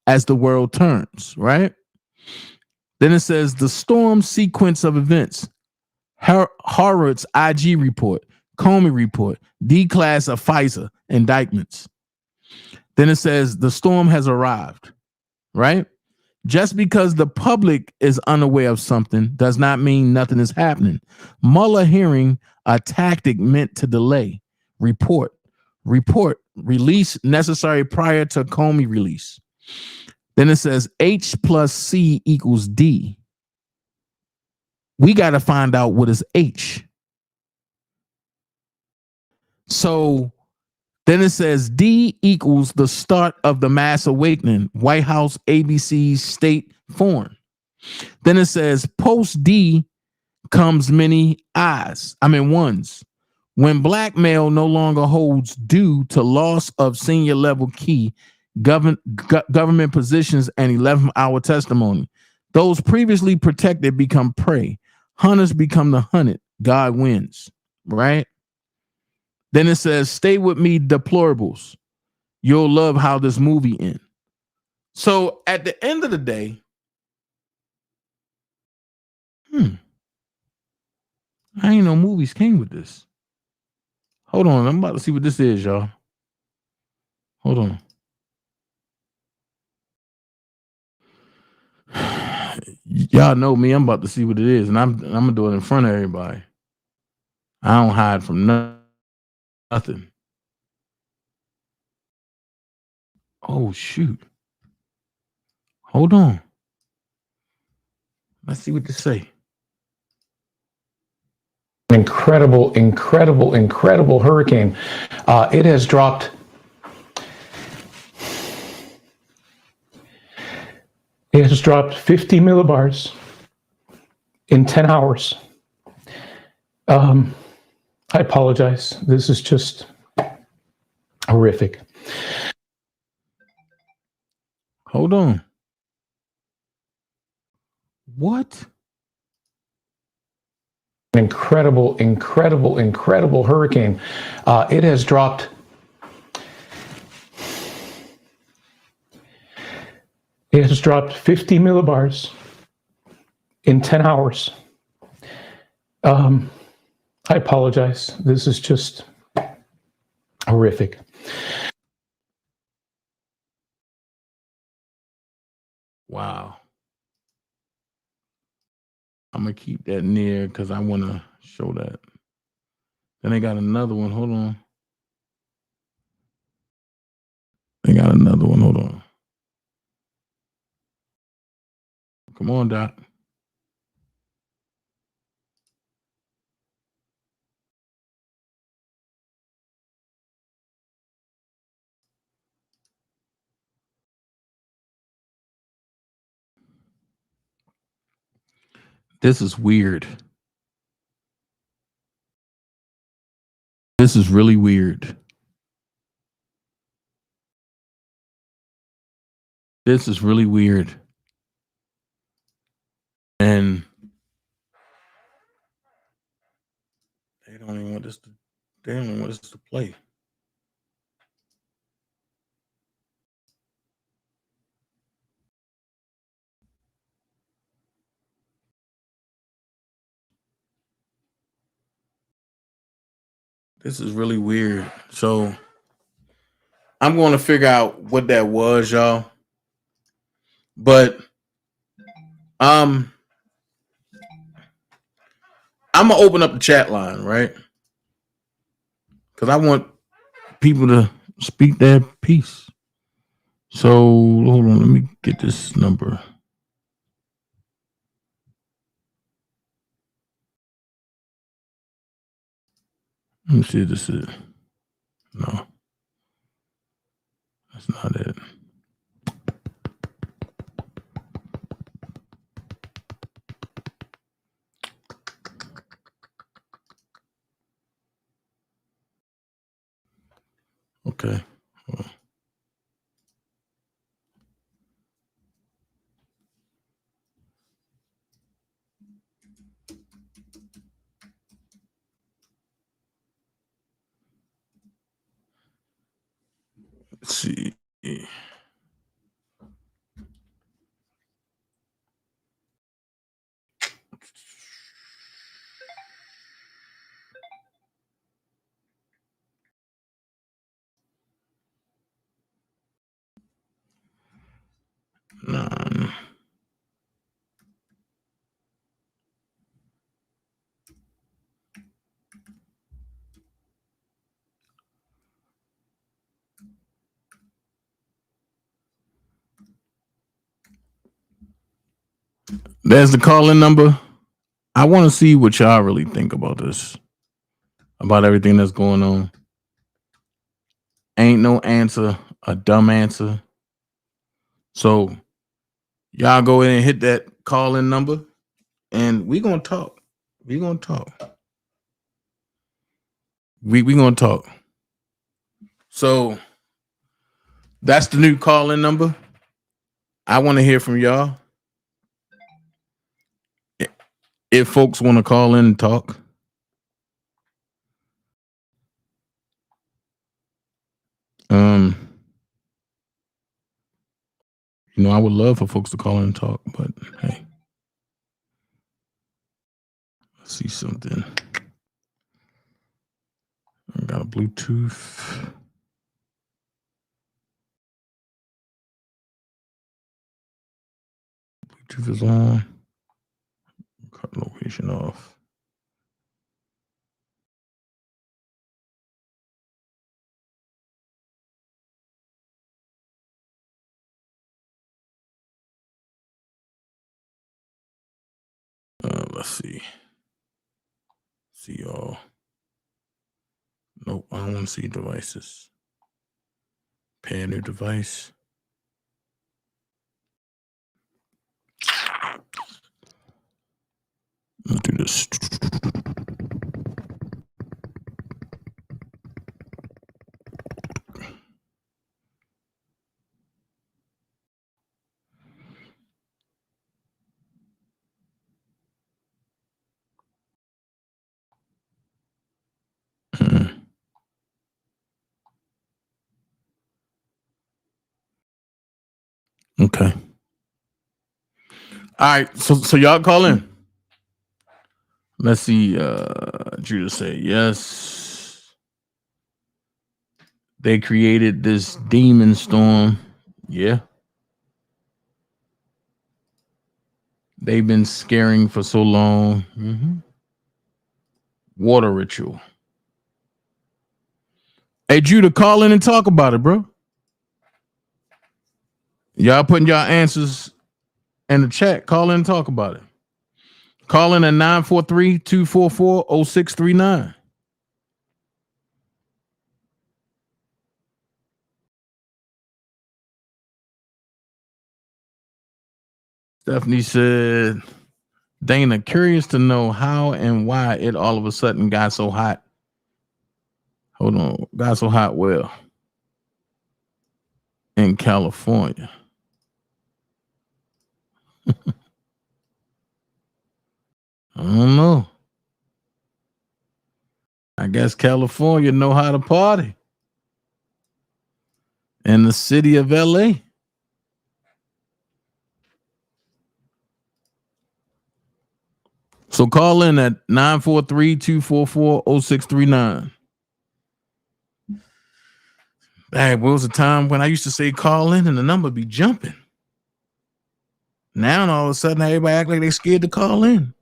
[SPEAKER 5] as the world turns, right? Then it says the storm sequence of events. Harvard's IG report, Comey report, D-class of FISA indictments. Then it says the storm has arrived, right? Just because the public is unaware of something does not mean nothing is happening. Mueller hearing, a tactic meant to delay. Report, release necessary prior to Comey release. Then it says H plus C equals D. We got to find out what is H. So then it says D equals the start of the mass awakening. White House, ABC, State, Foreign. Then it says post D comes many ones. When blackmail no longer holds due to loss of senior level key government positions and 11-hour testimony, those previously protected become prey. Hunters become the hunted. God wins, right? Then it says, stay with me, deplorables. You'll love how this movie ends. So at the end of the day, I ain't know movies came with this. Hold on. I'm about to see what this is, y'all. Hold on. Y'all know me. I'm about to see what it is, and I'm gonna do it in front of everybody. I don't hide from nothing. Oh shoot! Hold on. Let's see what this say.
[SPEAKER 19] Incredible hurricane. It has dropped. It has dropped 50 millibars in 10 hours. I apologize. This is just horrific.
[SPEAKER 5] Hold on. What?
[SPEAKER 19] Incredible hurricane. It has dropped. It has dropped 50 millibars in 10 hours. I apologize. This is just horrific.
[SPEAKER 5] Wow. I'm gonna keep that near because I want to show that. Then they got another one. Hold on. They got another one. Hold on. Come on, Doc. This is weird. This is really weird. This is really weird. And they don't even want this to play. This is really weird. So I'm going to figure out what that was, y'all. But I'm gonna open up the chat line, right? Because I want people to speak their piece. So hold on, let me get this number. Let me see if this is. No, that's not it. Okay. Let's see. None. There's the calling number. I want to see what y'all really think about this, about everything that's going on. Ain't no answer, a dumb answer. So y'all go in and hit that call-in number, and we gonna talk. We gonna talk. We gonna talk. So that's the new call-in number. I want to hear from y'all. If folks want to call in and talk. You know, I would love for folks to call in and talk, but hey. Let's see something. got a Bluetooth. Bluetooth is on. Cut location off. Let's see. See y'all. Nope, I don't want to see devices. Pair new device. Let's do this. Okay. All right. So y'all call in. Let's see. Judah say yes. They created this demon storm. Yeah. They've been scaring for so long. Water ritual. Hey, Judah, call in and talk about it, bro. Y'all putting y'all answers in the chat. Call in and talk about it. Call in at 943-244-0639. Stephanie said, Dana, curious to know how and why it all of a sudden got so hot. Hold on. Got so hot well in California. I don't know. I guess California know how to party. In the city of LA. So call in at 943-244-0639. Hey, what was the time when I used to say call in and the number be jumping? Now all of a sudden everybody act like they scared to call in.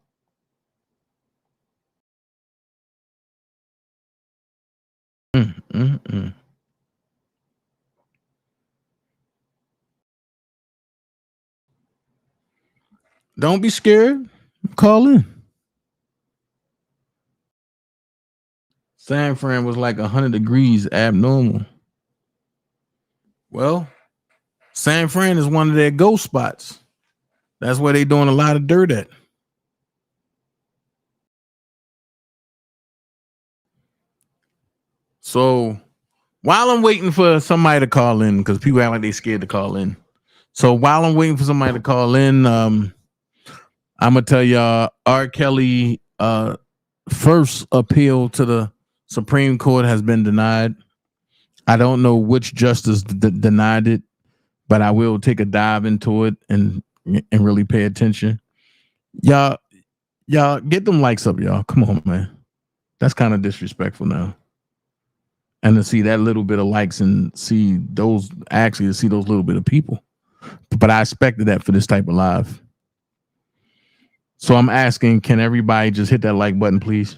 [SPEAKER 5] Don't be scared. Call in. San Fran was like 100 degrees abnormal. Well, San Fran is one of their ghost spots. That's where they doing a lot of dirt at. So while I'm waiting for somebody to call in, because people act like they scared to call in. So while I'm waiting for somebody to call in, I'm gonna tell y'all R. Kelly first appeal to the Supreme Court has been denied. I don't know which justice denied it, but I will take a dive into it and really pay attention. Y'all get them likes up, y'all. Come on, man. That's kind of disrespectful now. And to see that little bit of likes and see those little bit of people. But I expected that for this type of live. So I'm asking, can everybody just hit that like button, please?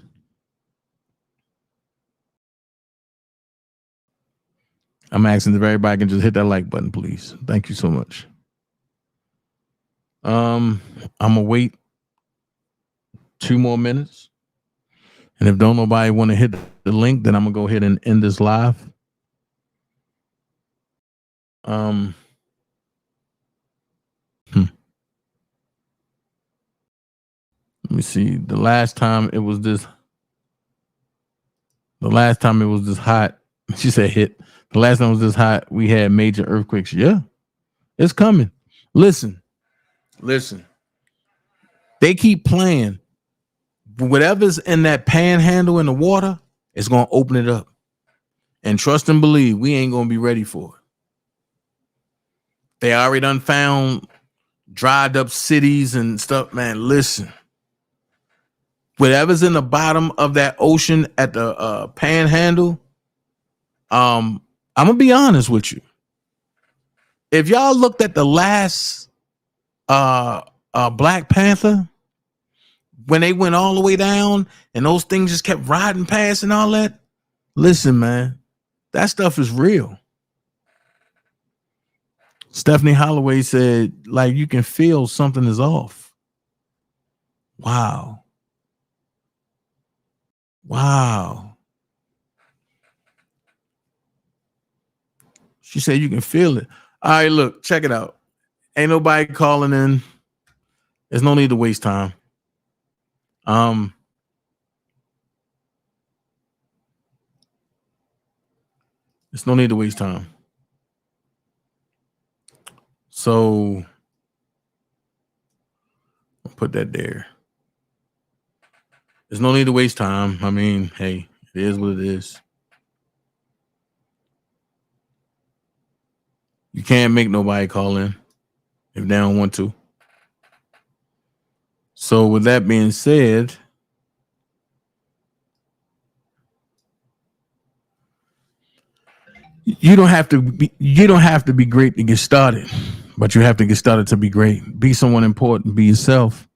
[SPEAKER 5] I'm asking if everybody can just hit that like button, please. Thank you so much. I'm gonna wait 2 more minutes. And if don't nobody want to hit the link, then I'm gonna go ahead and end this live. Let me see. The last time it was this hot. She said hit. The last time it was this hot, we had major earthquakes. Yeah, it's coming. Listen. They keep playing. Whatever's in that panhandle in the water, it's gonna open it up. And trust and believe, we ain't gonna be ready for it. They already done found dried up cities and stuff. Man, listen. whatever's in the bottom of that ocean at the panhandle, I'm gonna be honest with you. If y'all looked at the last Black Panther, when they went all the way down and those things just kept riding past and all that, listen, man, that stuff is real. Stephanie Holloway said, like, you can feel something is off. Wow. She said you can feel it. All right, look, check it out. Ain't nobody calling in. There's no need to waste time. There's no need to waste time. So I'll put that there. There's no need to waste time. I mean, hey, it is what it is. You can't make nobody call in if they don't want to. So with that being said, you don't have to be great to get started, but you have to get started to be great. Be someone important, be yourself.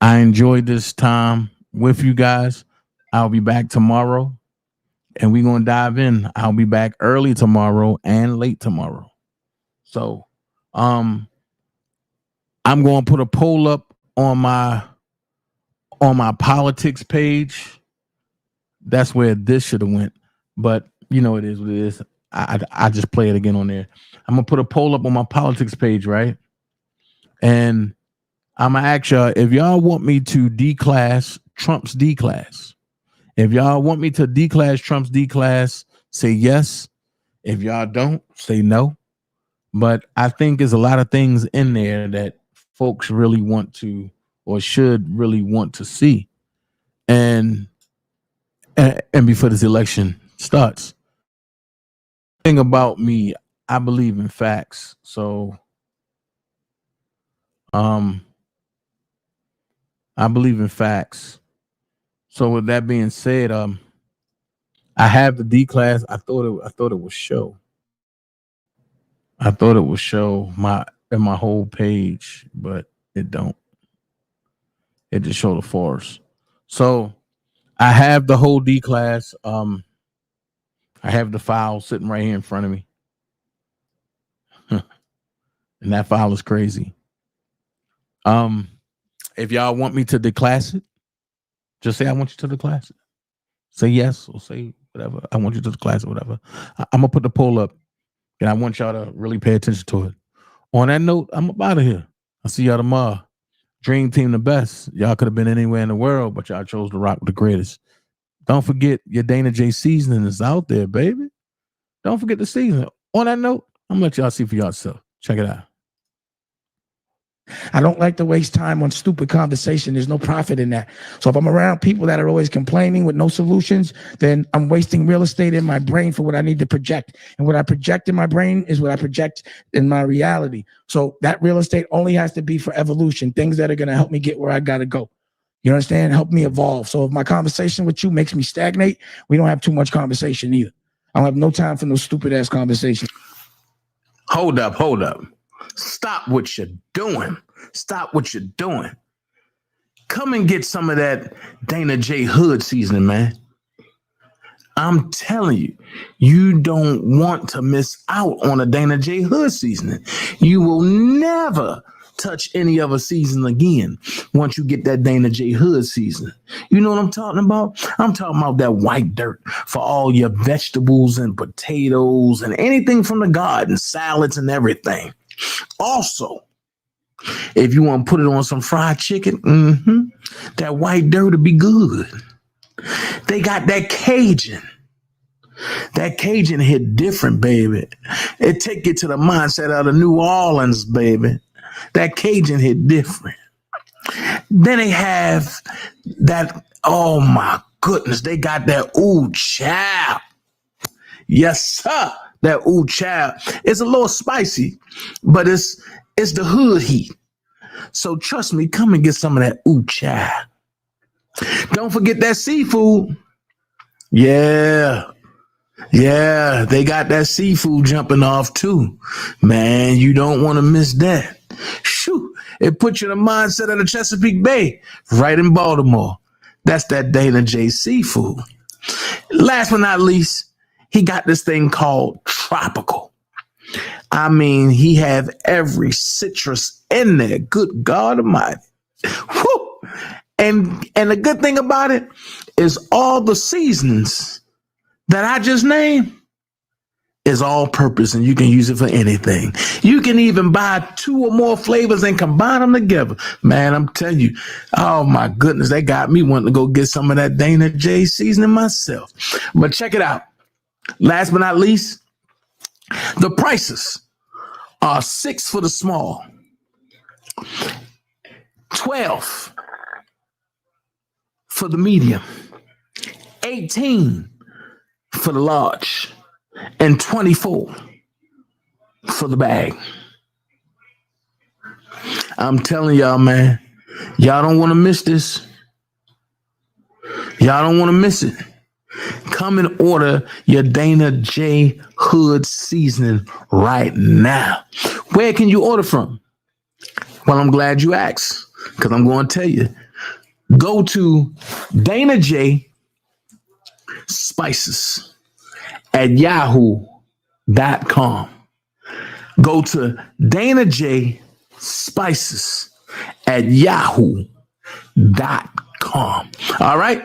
[SPEAKER 5] I enjoyed this time with you guys. I'll be back tomorrow and we're going to dive in. I'll be back early tomorrow and late tomorrow. So, I'm going to put a poll up on my politics page. That's where this should have went, but you know, it is what it is. I just play it again on there. I'm going to put a poll up on my politics page, right? And I'm going to ask y'all, if y'all want me to declass Trump's D-class, if y'all want me to declass Trump's D-class, say yes. If y'all don't, say no. But I think there's a lot of things in there that folks really want to or should really want to see. And before this election starts. Thing about me, I believe in facts. So I believe in facts. So with that being said, I have the D class. I thought it would show. I thought it would show my whole page, but it don't. It just showed the force. So I have the whole D class. I have the file sitting right here in front of me. And that file is crazy. If y'all want me to declass it, just say I want you to declass it. Say yes or say whatever. I want you to declass it, whatever. I'm gonna put the poll up and I want y'all to really pay attention to it. On that note, I'm up out of here. I'll see y'all tomorrow. Dream team the best. Y'all could have been anywhere in the world, but y'all chose to rock with the greatest. Don't forget your DanaJay seasoning is out there, baby. Don't forget the seasoning. On that note, I'm gonna let y'all see for yourself. Check it out.
[SPEAKER 20] I don't like to waste time on stupid conversation. There's no profit in that. So if I'm around people that are always complaining with no solutions, then I'm wasting real estate in my brain for what I need to project. And what I project in my brain is what I project in my reality. So that real estate only has to be for evolution, things that are going to help me get where I got to go. You understand? Help me evolve. So if my conversation with you makes me stagnate, we don't have too much conversation either. I don't have no time for no stupid ass conversation.
[SPEAKER 5] Hold up. Stop what you're doing. Stop what you're doing. Come and get some of that DanaJay hood seasoning, man. I'm telling you, you don't want to miss out on a DanaJay hood seasoning. You will never touch any other season again once you get that DanaJay hood seasoning. You know what I'm talking about? I'm talking about that white dirt for all your vegetables and potatoes and anything from the garden, salads and everything. Also, if you want to put it on some fried chicken, that white dirt will be good. They got that Cajun. That Cajun hit different, baby. It take you to the mindset of the New Orleans, baby. That Cajun hit different. Then they have that, oh my goodness, they got that ooh child. Yes, sir. That ooh child. It's a little spicy, but it's the hood heat. So trust me, come and get some of that ooh child. Don't forget that seafood. Yeah. Yeah, they got that seafood jumping off too. Man, you don't want to miss that. Shoo, it puts you in the mindset of the Chesapeake Bay, right in Baltimore. That's that DanaJay seafood. Last but not least, he got this thing called tropical. I mean, he have every citrus in there. Good God Almighty. Whew. And the good thing about it is all the seasonings that I just named is all purpose, and you can use it for anything. You can even buy 2 or more flavors and combine them together. Man, I'm telling you, oh my goodness, they got me wanting to go get some of that DanaJay seasoning myself. But check it out. Last but not least, the prices are $6 for the small, $12 for the medium, $18 for the large, and $24 for the bag. I'm telling y'all, man, y'all don't want to miss this. Y'all don't want to miss it. Come and order your DanaJay Hood seasoning right now. Where can you order from? Well, I'm glad you asked, because I'm going to tell you. Go to DanaJay Spices at yahoo.com. Go to DanaJay Spices at yahoo.com. All right.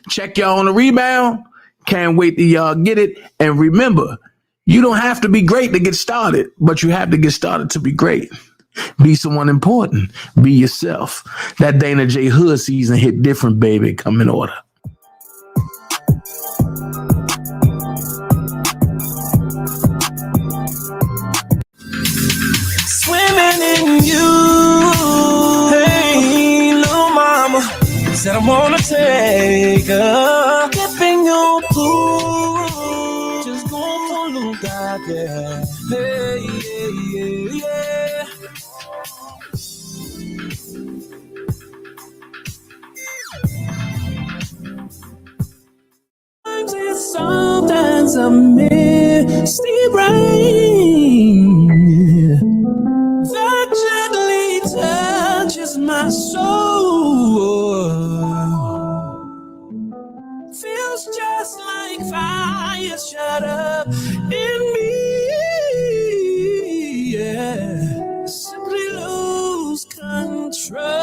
[SPEAKER 5] Check y'all on the rebound. Can't wait till y'all get it. And remember, you don't have to be great to get started, but you have to get started to be great. Be someone important. Be yourself. That DanaJay Hood season hit different, baby. Come in order.
[SPEAKER 1] Swimming in you. Hey, little mama. Said I wanna take a dip in your pool. Just go for a little dive there. Hey, yeah, yeah, yeah. Sometimes a misty rain that gently touches my soul. Feels just like fire shut up in me. Yeah, simply lose control.